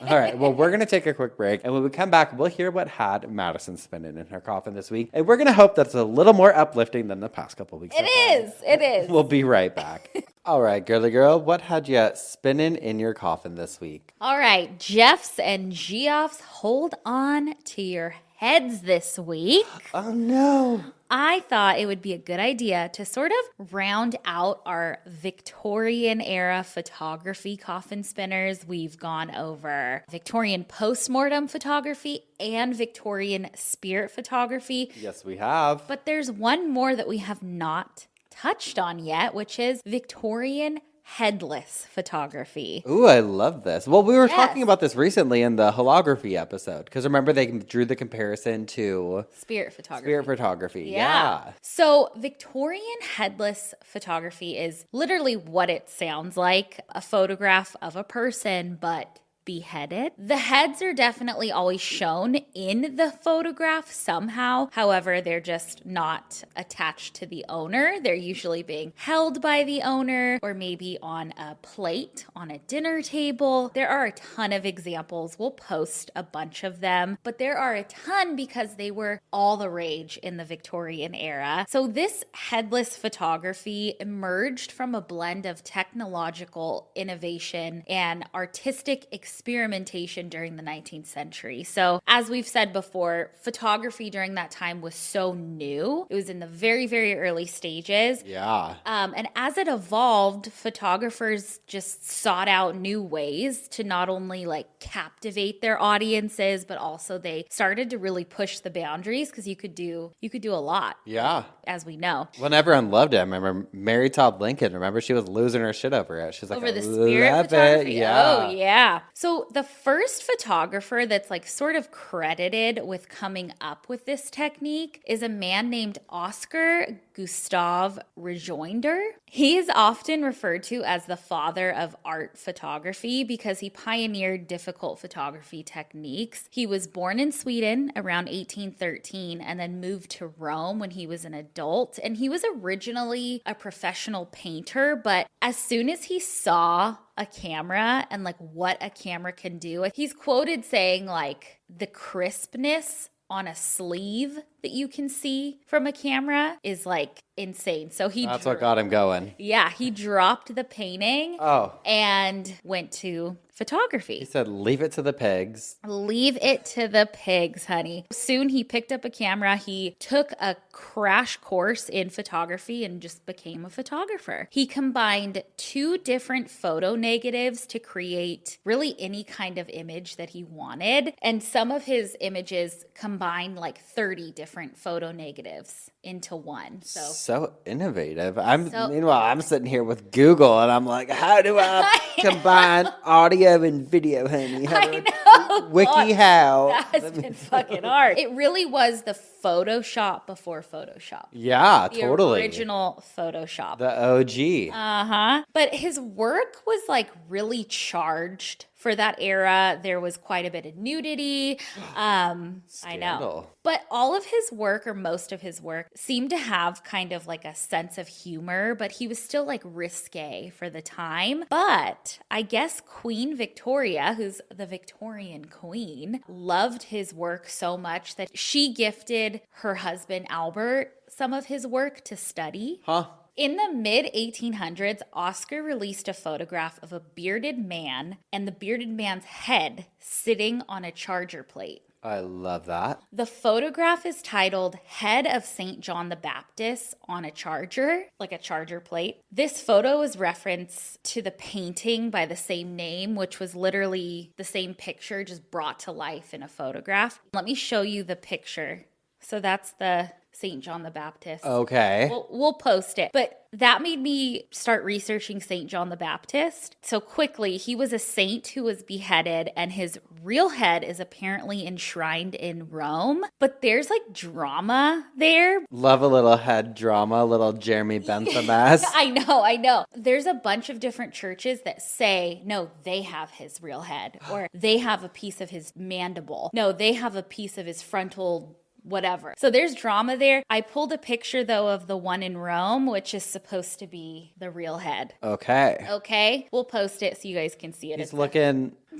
All right. Well, we're going to take a quick break. And when we come back, we'll hear what had Madison spinning in her coffin this week. And we're going to hope that's a little more uplifting than the past couple weeks. It is. We'll be right back. All right, girly girl, what had you spinning in your coffin this week? All right. Geoffs and Geoffs, hold on to your heads this week. Oh, no. I thought it would be a good idea to sort of round out our Victorian era photography coffin spinners. We've gone over Victorian postmortem photography and Victorian spirit photography. Yes, we have. But there's one more that we have not touched on yet, which is Victorian headless photography. Ooh, I love this. Well, we were Yes. talking about this recently in the holography episode because remember they drew the comparison to Spirit photography. spirit photography. Yeah. So Victorian headless photography is literally what it sounds like, a photograph of a person, but beheaded. The heads are definitely always shown in the photograph somehow. However, they're just not attached to the owner. They're usually being held by the owner or maybe on a plate on a dinner table. There are a ton of examples. We'll post a bunch of them, but there are a ton because they were all the rage in the Victorian era. So this headless photography emerged from a blend of technological innovation and artistic experimentation during the 19th century. So as we've said before, photography during that time was so new. It was in the very, very early stages. Yeah. And as it evolved, photographers just sought out new ways to not only like captivate their audiences, but also they started to really push the boundaries because you could do a lot. Yeah. As we know. When everyone loved it, I remember Mary Todd Lincoln. Remember, she was losing her shit over it. She's like, Over the I spirit love photography? it. Yeah. Oh, yeah. So the first photographer that's like sort of credited with coming up with this technique is a man named Oscar Gustav Rejoinder. He is often referred to as the father of art photography because he pioneered difficult photography techniques. He was born in Sweden around 1813 and then moved to Rome when he was an adult. And he was originally a professional painter, but as soon as he saw a camera and like what a camera can do, he's quoted saying like the crispness on a sleeve that you can see from a camera is like insane. So That's what got him going. Yeah, he dropped the painting and went to photography. He said, leave it to the pigs. Leave it to the pigs, honey. Soon he picked up a camera. He took a crash course in photography and just became a photographer. He combined 2 different photo negatives to create really any kind of image that he wanted. And some of his images combined like 30 different photo negatives into one. So innovative. Meanwhile, I'm sitting here with Google and I'm like, how do I combine audio and video, honey? I know. Wiki how? That has been fucking hard. It really was the Photoshop before Photoshop. Yeah, The totally. original Photoshop. The OG. Uh-huh. But his work was like really charged. For that era, there was quite a bit of nudity. I know. Scandal. But all of his work, or most of his work, seemed to have kind of like a sense of humor, but he was still like risque for the time. But I guess Queen Victoria, who's the Victorian queen, loved his work so much that she gifted her husband Albert some of his work to study. Huh? In the mid-1800s, Oscar released a photograph of a bearded man and the bearded man's head sitting on a charger plate. I love that. The photograph is titled Head of St. John the Baptist on a Charger, like a charger plate. This photo is reference to the painting by the same name, which was literally the same picture just brought to life in a photograph. Let me show you the picture. So that's the St. John the Baptist. Okay. We'll post it. But that made me start researching St. John the Baptist. So quickly, he was a saint who was beheaded, and his real head is apparently enshrined in Rome. But there's like drama there. Love a little head drama, a little Jeremy Bentham-esque. I know. There's a bunch of different churches that say, no, they have his real head, or they have a piece of his mandible. No, they have a piece of his frontal whatever. So there's drama there. I pulled a picture though of the one in Rome, which is supposed to be the real head. Okay. We'll post it so you guys can see it.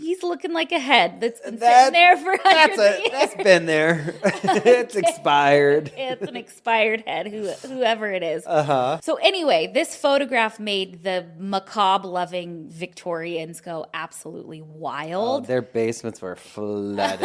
He's looking like a head that's been sitting there for hundreds of years. That's been there. It's expired. It's an expired head, whoever it is. Uh-huh. So anyway, this photograph made the macabre-loving Victorians go absolutely wild. Their basements were flooded.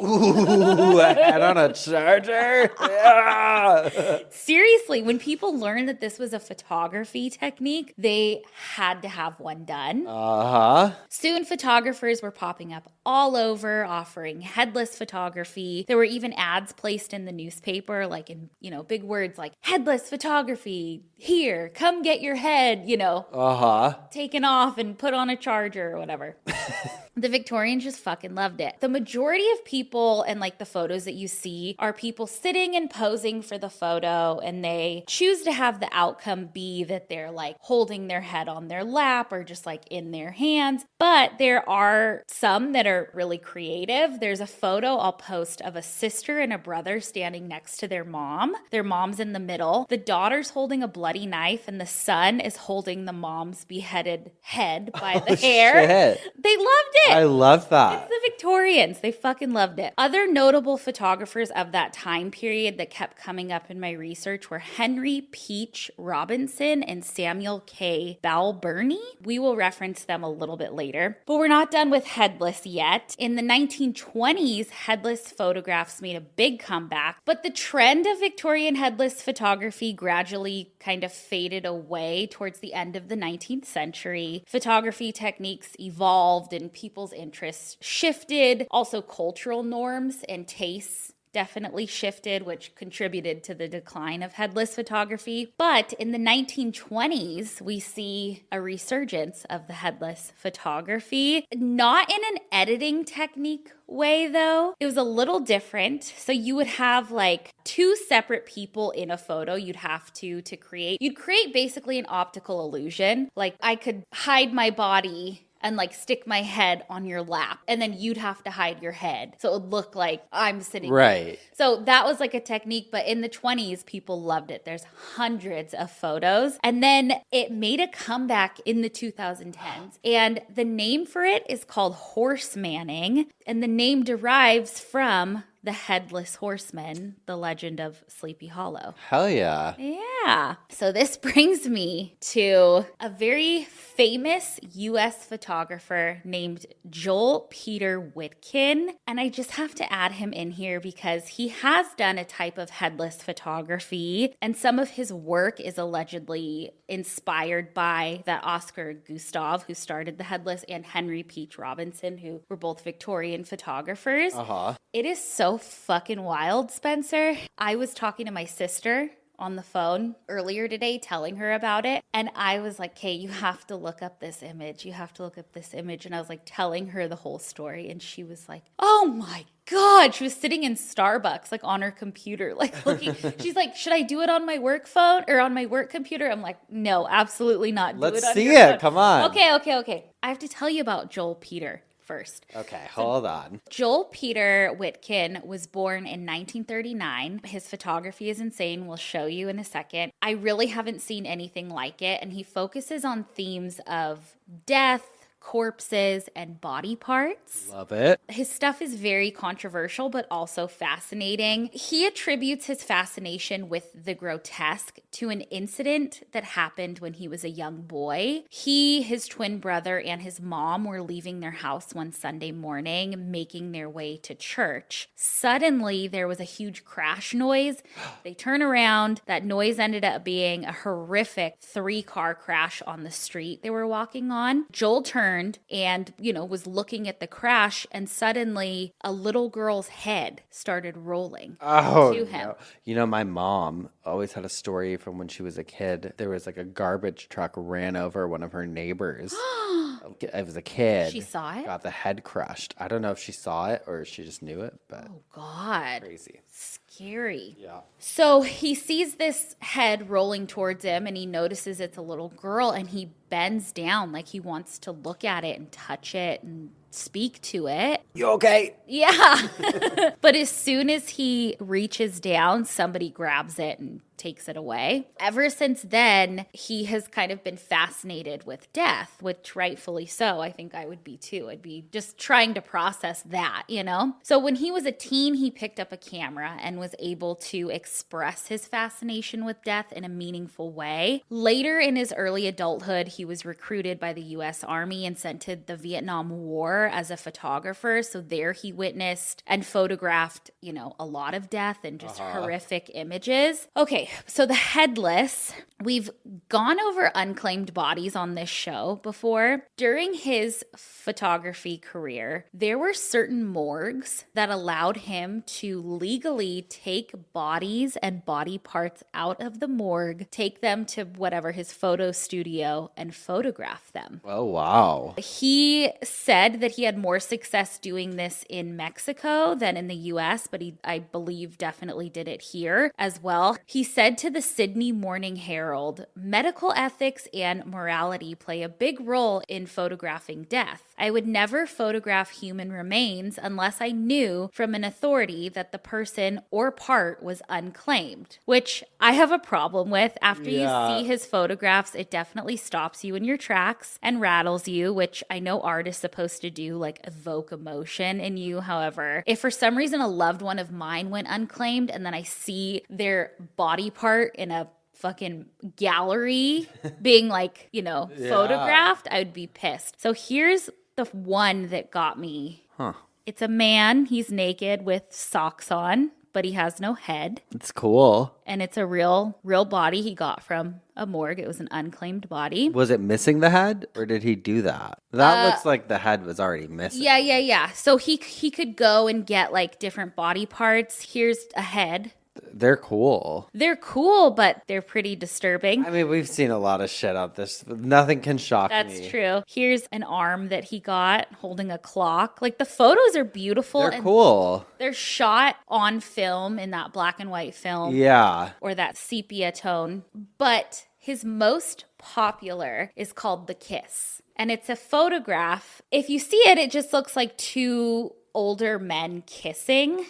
Ooh, a head on a charger? Yeah. Seriously, when people learned that this was a photography technique, they had to have one done. Uh-huh. Soon Victorian photographers were popping up all over, offering headless photography. There were even ads placed in the newspaper, like in, big words like headless photography, here, come get your head, taken off and put on a charger or whatever. The Victorians just fucking loved it. The majority of people and like the photos that you see are people sitting and posing for the photo, and they choose to have the outcome be that they're like holding their head on their lap or just like in their hands. But there are some that are really creative. There's a photo I'll post of a sister and a brother standing next to their mom. Their mom's in the middle. The daughter's holding a bloody knife and the son is holding the mom's beheaded head by the hair. Shit. They loved it. I love that. It's the Victorians. They fucking loved it. Other notable photographers of that time period that kept coming up in my research were Henry Peach Robinson and Samuel K. Balburney. We will reference them a little bit later. But we're not done with headless yet. In the 1920s, headless photographs made a big comeback, but the trend of Victorian headless photography gradually kind of faded away towards the end of the 19th century. Photography techniques evolved and people's interests shifted. Also, cultural norms and tastes definitely shifted, which contributed to the decline of headless photography. But in the 1920s, we see a resurgence of the headless photography, not in an editing technique way though. It was a little different. So you would have like two separate people in a photo you'd have to create. You'd create basically an optical illusion. Like I could hide my body and like stick my head on your lap, and then you'd have to hide your head so it would look like I'm sitting right there. So that was like a technique, but in the 20s people loved it. There's hundreds of photos, and then it made a comeback in the 2010s, and the name for it is called horse manning, and the name derives from the Headless Horseman, the legend of Sleepy Hollow. Hell yeah. Yeah. So this brings me to a very famous U.S. photographer named Joel Peter Whitkin. And I just have to add him in here because he has done a type of headless photography, and some of his work is allegedly inspired by that Oscar Gustav, who started the headless, and Henry Peach Robinson, who were both Victorian photographers. It is so fucking wild, Spencer. I was talking to my sister on the phone earlier today, telling her about it. And I was like, "Kay, you have to look up this image. You have to look up this image." And I was like telling her the whole story. And she was like, "Oh my God." She was sitting in Starbucks, like on her computer, like looking. She's like, "Should I do it on my work phone or on my work computer?" I'm like, "No, absolutely not. Let's see it. Come on. Okay. I have to tell you about Joel Peter first. Okay, hold on. Joel Peter Whitkin was born in 1939. His photography is insane. We'll show you in a second. I really haven't seen anything like it, and he focuses on themes of death, corpses, and body parts. Love it. His stuff is very controversial, but also fascinating. He attributes his fascination with the grotesque to an incident that happened when he was a young boy. He, his twin brother, and his mom were leaving their house one Sunday morning, making their way to church. Suddenly, there was a huge crash noise. They turn around. That noise ended up being a horrific 3-car crash on the street they were walking on. Joel turned and, was looking at the crash, and suddenly a little girl's head started rolling to him. No. My mom always had a story from when she was a kid. There was like a garbage truck ran over one of her neighbors. It was a kid. She saw it? Got the head crushed. I don't know if she saw it or she just knew it, but Oh, God. crazy. Scary. Yeah. So he sees this head rolling towards him, and he notices it's a little girl, and he bends down like he wants to look at it and touch it and speak to it. You okay? Yeah. But as soon as he reaches down, somebody grabs it and takes it away. Ever since then, he has kind of been fascinated with death, which rightfully so. I think I would be too. I'd be just trying to process that, So when he was a teen, he picked up a camera and was able to express his fascination with death in a meaningful way. Later in his early adulthood, he was recruited by the U.S. Army and sent to the Vietnam War. war as a photographer. So there he witnessed and photographed, a lot of death and just horrific images. Okay, so the headless, we've gone over unclaimed bodies on this show before. During his photography career, there were certain morgues that allowed him to legally take bodies and body parts out of the morgue, take them to whatever his photo studio and photograph them. Oh, wow. He said that he had more success doing this in Mexico than in the US, but I believe, definitely did it here as well. He said to the Sydney Morning Herald, medical ethics and morality play a big role in photographing death. I would never photograph human remains unless I knew from an authority that the person or part was unclaimed, which I have a problem with. After you see his photographs, it definitely stops you in your tracks and rattles you, which I know art is supposed to do, like evoke emotion in you. However, if for some reason a loved one of mine went unclaimed and then I see their body part in a fucking gallery being photographed, I would be pissed. So here's the one that got me. It's a man. He's naked with socks on, but he has no head. It's cool. And it's a real body he got from a morgue. It was an unclaimed body. Was it missing the head, or did he do that? That looks like the head was already missing. Yeah. So he could go and get like different body parts. Here's a head. They're cool. They're cool, but they're pretty disturbing. I mean, we've seen a lot of shit on this. Nothing can shock me. That's true. Here's an arm that he got holding a clock. Like, the photos are beautiful. They're cool. They're shot on film in that black and white film. Yeah. Or that sepia tone. But his most popular is called The Kiss. And it's a photograph. If you see it, it just looks like two older men kissing.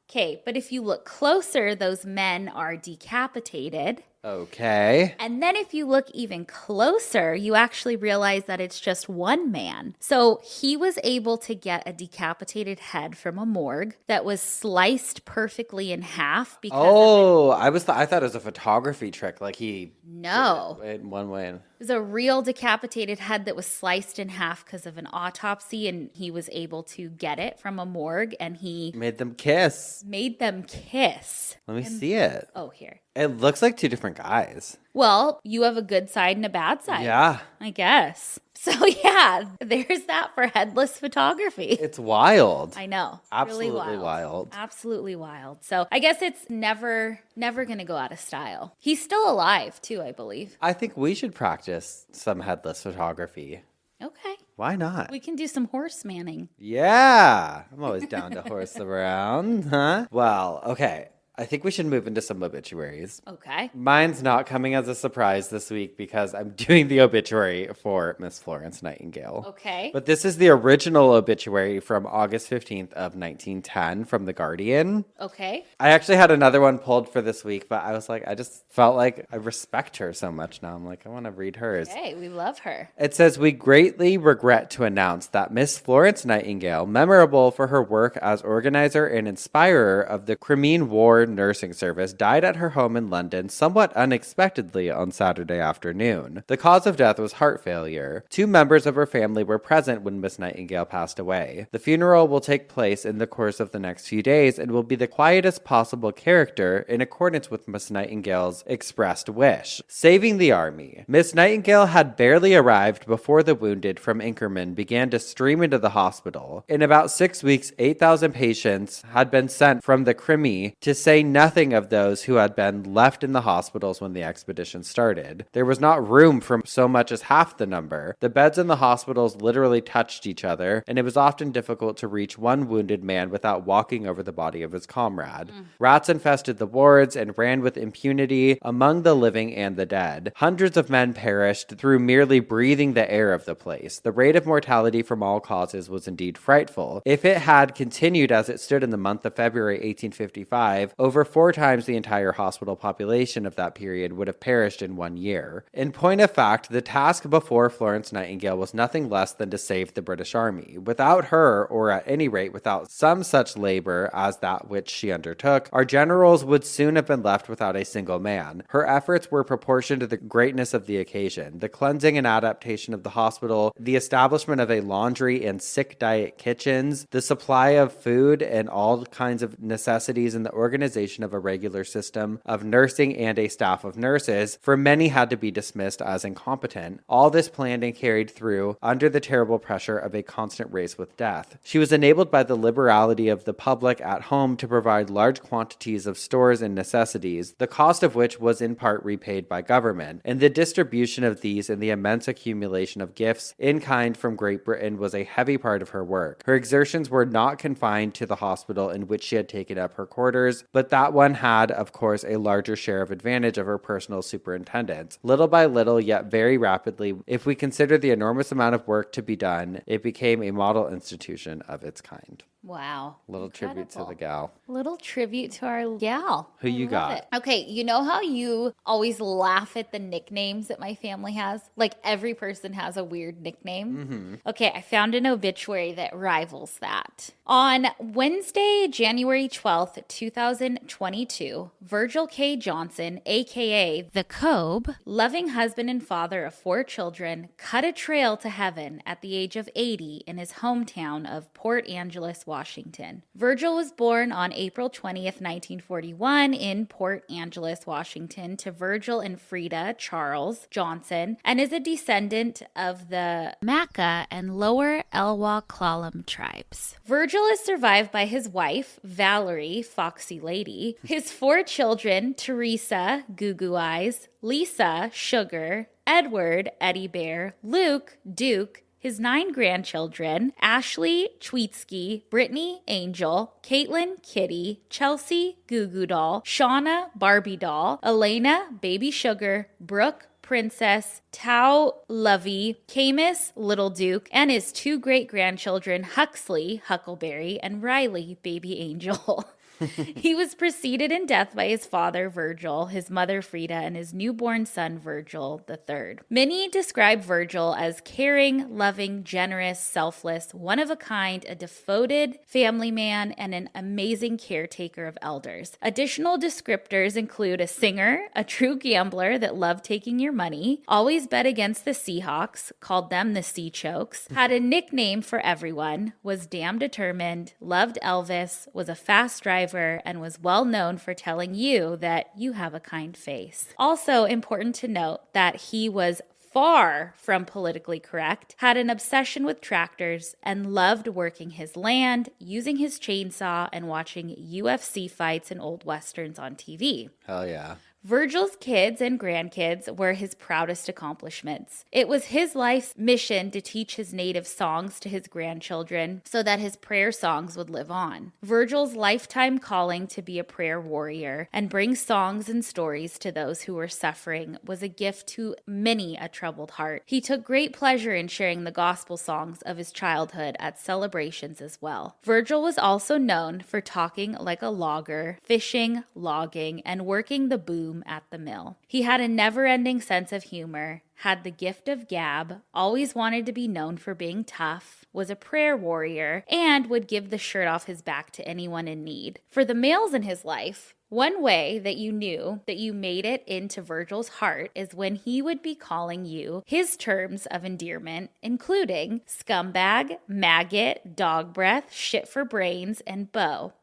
Okay, but if you look closer, those men are decapitated. Okay. And then if you look even closer, you actually realize that it's just one man. So he was able to get a decapitated head from a morgue that was sliced perfectly in half because I thought it was a photography trick. Like No. did it in one way. It was a real decapitated head that was sliced in half because of an autopsy, and he was able to get it from a morgue, and he made them kiss. Let me see it. Oh, here. It looks like two different guys. Well, you have a good side and a bad side. Yeah. I guess. So yeah, there's that for headless photography. It's wild. I know. Absolutely really wild. Absolutely wild. So I guess it's never going to go out of style. He's still alive too, I believe. I think we should practice some headless photography. Okay. Why not? We can do some horse manning. Yeah. I'm always down to horse around, huh? Well, okay. I think we should move into some obituaries. Okay. Mine's not coming as a surprise this week because I'm doing the obituary for Miss Florence Nightingale. Okay. But this is the original obituary from August 15th of 1910 from The Guardian. Okay. I actually had another one pulled for this week, but I was like, I just felt like I respect her so much now. I'm like, I want to read hers. Okay, we love her. It says, we greatly regret to announce that Miss Florence Nightingale, memorable for her work as organizer and inspirer of the Crimean War nursing service, died at her home in London somewhat unexpectedly on Saturday afternoon. The cause of death was heart failure. 2 members of her family were present when Miss Nightingale passed away. The funeral will take place in the course of the next few days and will be the quietest possible character in accordance with Miss Nightingale's expressed wish. Saving the army. Miss Nightingale had barely arrived before the wounded from Inkerman began to stream into the hospital. In about 6 weeks, 8,000 patients had been sent from the Crimea, to say nothing of those who had been left in the hospitals when the expedition started. There was not room for so much as half the number. The beds in the hospitals literally touched each other, and it was often difficult to reach one wounded man without walking over the body of his comrade. Rats infested the wards and ran with impunity among the living and the dead. Hundreds of men perished through merely breathing the air of the place. The rate of mortality from all causes was indeed frightful. If it had continued as it stood in the month of February 1855, over 4 times the entire hospital population of that period would have perished in 1 year. In point of fact, the task before Florence Nightingale was nothing less than to save the British Army. Without her, or at any rate without some such labor as that which she undertook, our generals would soon have been left without a single man. Her efforts were proportioned to the greatness of the occasion. The cleansing and adaptation of the hospital, the establishment of a laundry and sick diet kitchens, the supply of food and all kinds of necessities, and the organization of a regular system of nursing and a staff of nurses, for many had to be dismissed as incompetent. All this planned and carried through under the terrible pressure of a constant race with death. She was enabled by the liberality of the public at home to provide large quantities of stores and necessities, the cost of which was in part repaid by government, and the distribution of these and the immense accumulation of gifts in kind from Great Britain was a heavy part of her work. Her exertions were not confined to the hospital in which she had taken up her quarters, but that one had, of course, a larger share of advantage of her personal superintendence. Little by little, yet very rapidly, if we consider the enormous amount of work to be done, it became a model institution of its kind. Wow. Little tribute to the gal. Little tribute to our gal. Who you got? It. Okay, you know how you always laugh at the nicknames that my family has? Like every person has a weird nickname. Mm-hmm. Okay, I found an obituary that rivals that. On Wednesday, January 12th, 2022, Virgil K. Johnson, aka The Cobe, loving husband and father of 4 children, cut a trail to heaven at the age of 80 in his hometown of Port Angeles, Washington. Virgil was born on April 20th, 1941 in Port Angeles, Washington to Virgil and Frida Charles Johnson, and is a descendant of the Maca and Lower Elwha Clallam tribes. Virgil is survived by his wife, Valerie, Foxy Lady, his 4 children, Teresa, Goo Goo Eyes, Lisa, Sugar, Edward, Eddie Bear, Luke, Duke, his 9 grandchildren, Ashley, Tweetsky, Brittany, Angel, Caitlin, Kitty, Chelsea, Goo Goo Doll, Shauna, Barbie Doll, Elena, Baby Sugar, Brooke, Princess, Tao, Lovey, Camus, Little Duke, and his 2 great-grandchildren, Huxley, Huckleberry, and Riley, Baby Angel. He was preceded in death by his father, Virgil, his mother, Frida, and his newborn son, Virgil III. Many describe Virgil as caring, loving, generous, selfless, one of a kind, a devoted family man, and an amazing caretaker of elders. Additional descriptors include a singer, a true gambler that loved taking your money, always bet against the Seahawks, called them the Sea Chokes, had a nickname for everyone, was damn determined, loved Elvis, was a fast driver, and was well known for telling you that you have a kind face. Also important to note that he was far from politically correct, had an obsession with tractors, and loved working his land, using his chainsaw, and watching UFC fights and old westerns on TV. Hell yeah. Virgil's kids and grandkids were his proudest accomplishments. It was his life's mission to teach his native songs to his grandchildren so that his prayer songs would live on. Virgil's lifetime calling to be a prayer warrior and bring songs and stories to those who were suffering was a gift to many a troubled heart. He took great pleasure in sharing the gospel songs of his childhood at celebrations as well. Virgil was also known for talking like a logger, fishing, logging, and working the boom at the mill. He had a never-ending sense of humor, had the gift of gab, always wanted to be known for being tough, was a prayer warrior, and would give the shirt off his back to anyone in need. For the males in his life, one way that you knew that you made it into Virgil's heart is when he would be calling you his terms of endearment, including scumbag, maggot, dog breath, shit for brains, and beau.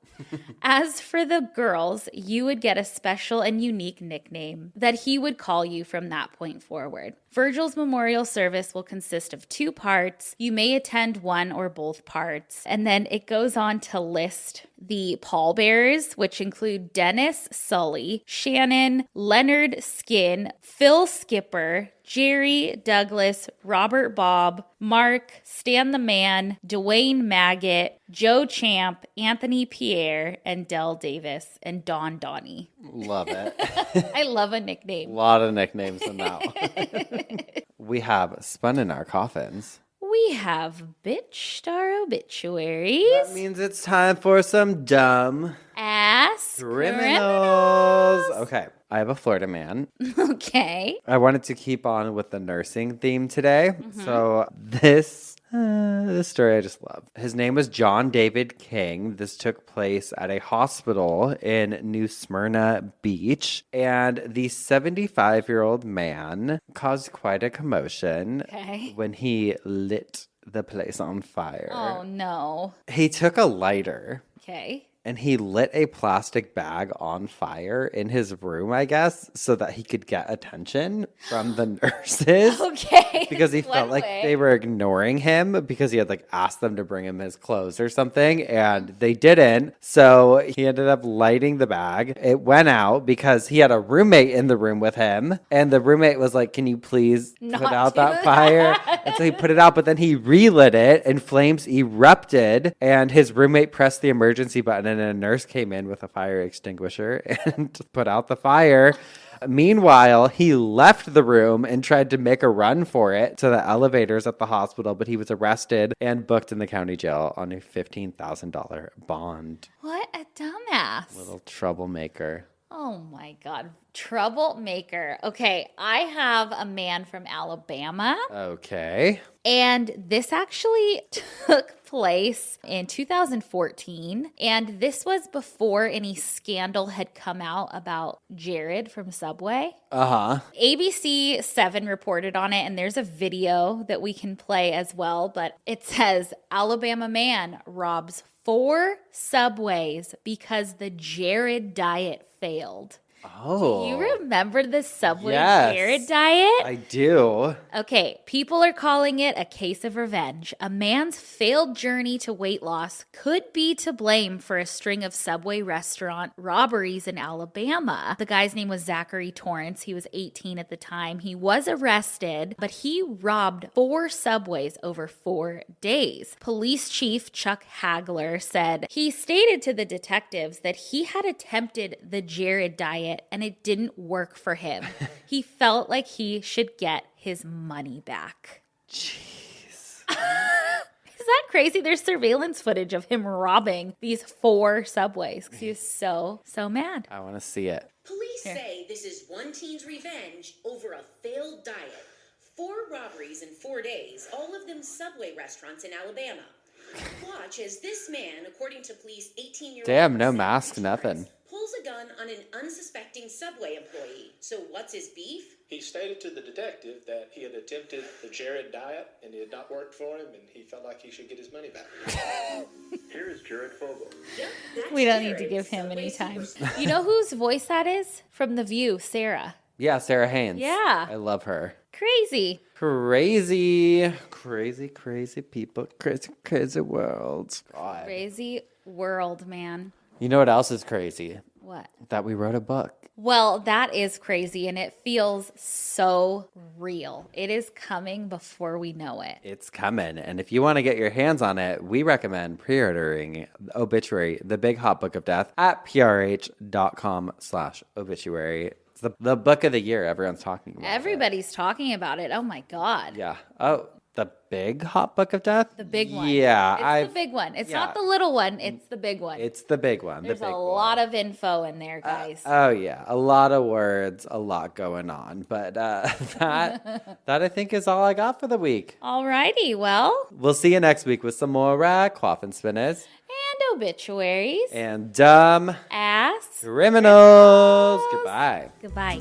As for the girls, you would get a special and unique nickname that he would call you from that point forward. Virgil's memorial service will consist of 2 parts. You may attend one or both parts. And then it goes on to list the pallbearers, which include Dennis Sully, Shannon, Leonard Skin, Phil Skipper, Jerry Douglas, Robert Bob, Mark, Stan the Man, Dwayne Maggot, Joe Champ, Anthony Pierre, and Dell Davis, and Don Donnie. Love it. I love a nickname. A lot of nicknames in that one. We have spun in our coffins. We we have bitched our obituaries. That means it's time for some dumb Ass criminals. Okay, I have a Florida man. Okay. I wanted to keep on with the nursing theme today. So this story I just love. His name was John David King. This took place at a hospital in New Smyrna Beach. And the 75-year-old man caused quite a commotion when he lit the place on fire. Oh, no. He took a lighter. Okay. And he lit a plastic bag on fire in his room, I guess, so that he could get attention from the nurses. Okay. Because he felt like they were ignoring him because he had like asked them to bring him his clothes or something, and they didn't. So he ended up lighting the bag. It went out because he had a roommate in the room with him, and the roommate was like, "Can you please put out that fire?" And so he put it out, but then he relit it and flames erupted, and his roommate pressed the emergency button, and a nurse came in with a fire extinguisher and put out the fire. Meanwhile, he left the room and tried to make a run for it to the elevators at the hospital, but he was arrested and booked in the county jail on a $15,000 bond. What a dumbass. Little troublemaker. Oh my God. Troublemaker. Okay, I have a man from Alabama. Okay. And this actually took place in 2014. And this was before any scandal had come out about Jared from Subway. Uh-huh. ABC 7 reported on it, and there's a video that we can play as well. But it says, Alabama man robs 4 Subways because the Jared diet failed. Oh. Do you remember the Subway Yes, Jared diet? I do. Okay, people are calling it a case of revenge. A man's failed journey to weight loss could be to blame for a string of Subway restaurant robberies in Alabama. The guy's name was Zachary Torrance. He was 18 at the time. He was arrested, but he robbed 4 Subways over 4 days. Police Chief Chuck Hagler said he stated to the detectives that he had attempted the Jared diet and it didn't work for him. He felt like he should get his money back. Jeez. Is that crazy? There's surveillance footage of him robbing these 4 Subways because he was so mad. I want to see it. Police say this is one teen's revenge over a failed diet. 4 robberies in 4 days, all of them Subway restaurants in Alabama. Watch as this man, according to police, 18-year-old... Damn, no mask, nothing. Pulls a gun on an unsuspecting Subway employee. So what's his beef? He stated to the detective that he had attempted the Jared diet and it had not worked for him and he felt like he should get his money back. Here is Jared Fogle. Yep, that's We don't need to Jared, give him Subway any time. superstar. You know whose voice that is? From The View, Sarah. Yeah, Sarah Haynes. Yeah. I love her. Crazy. Crazy people, crazy world. God. Crazy world, man. You know what else is crazy? What? That we wrote a book. Well, that is crazy, and it feels so real. It is coming before we know it. It's coming. And if you want to get your hands on it, we recommend pre-ordering Obituary, the Big Hot Book of Death at prh.com/obituary. It's the book of the year. Everyone's talking about Everybody's talking about it. Oh my God. it. Yeah. Oh, the Big Hot Book of Death? The big one. Yeah. It's the big one. It's not the little one. It's the big one. It's the big one. There's the big a one. lot of info in there, guys. Oh yeah, a lot of words, a lot going on. But that I think is all I got for the week. Alrighty, well, We'll see you next week with some more coffin spinners and obituaries. and dumb Ass. criminals. Goodbye. Goodbye.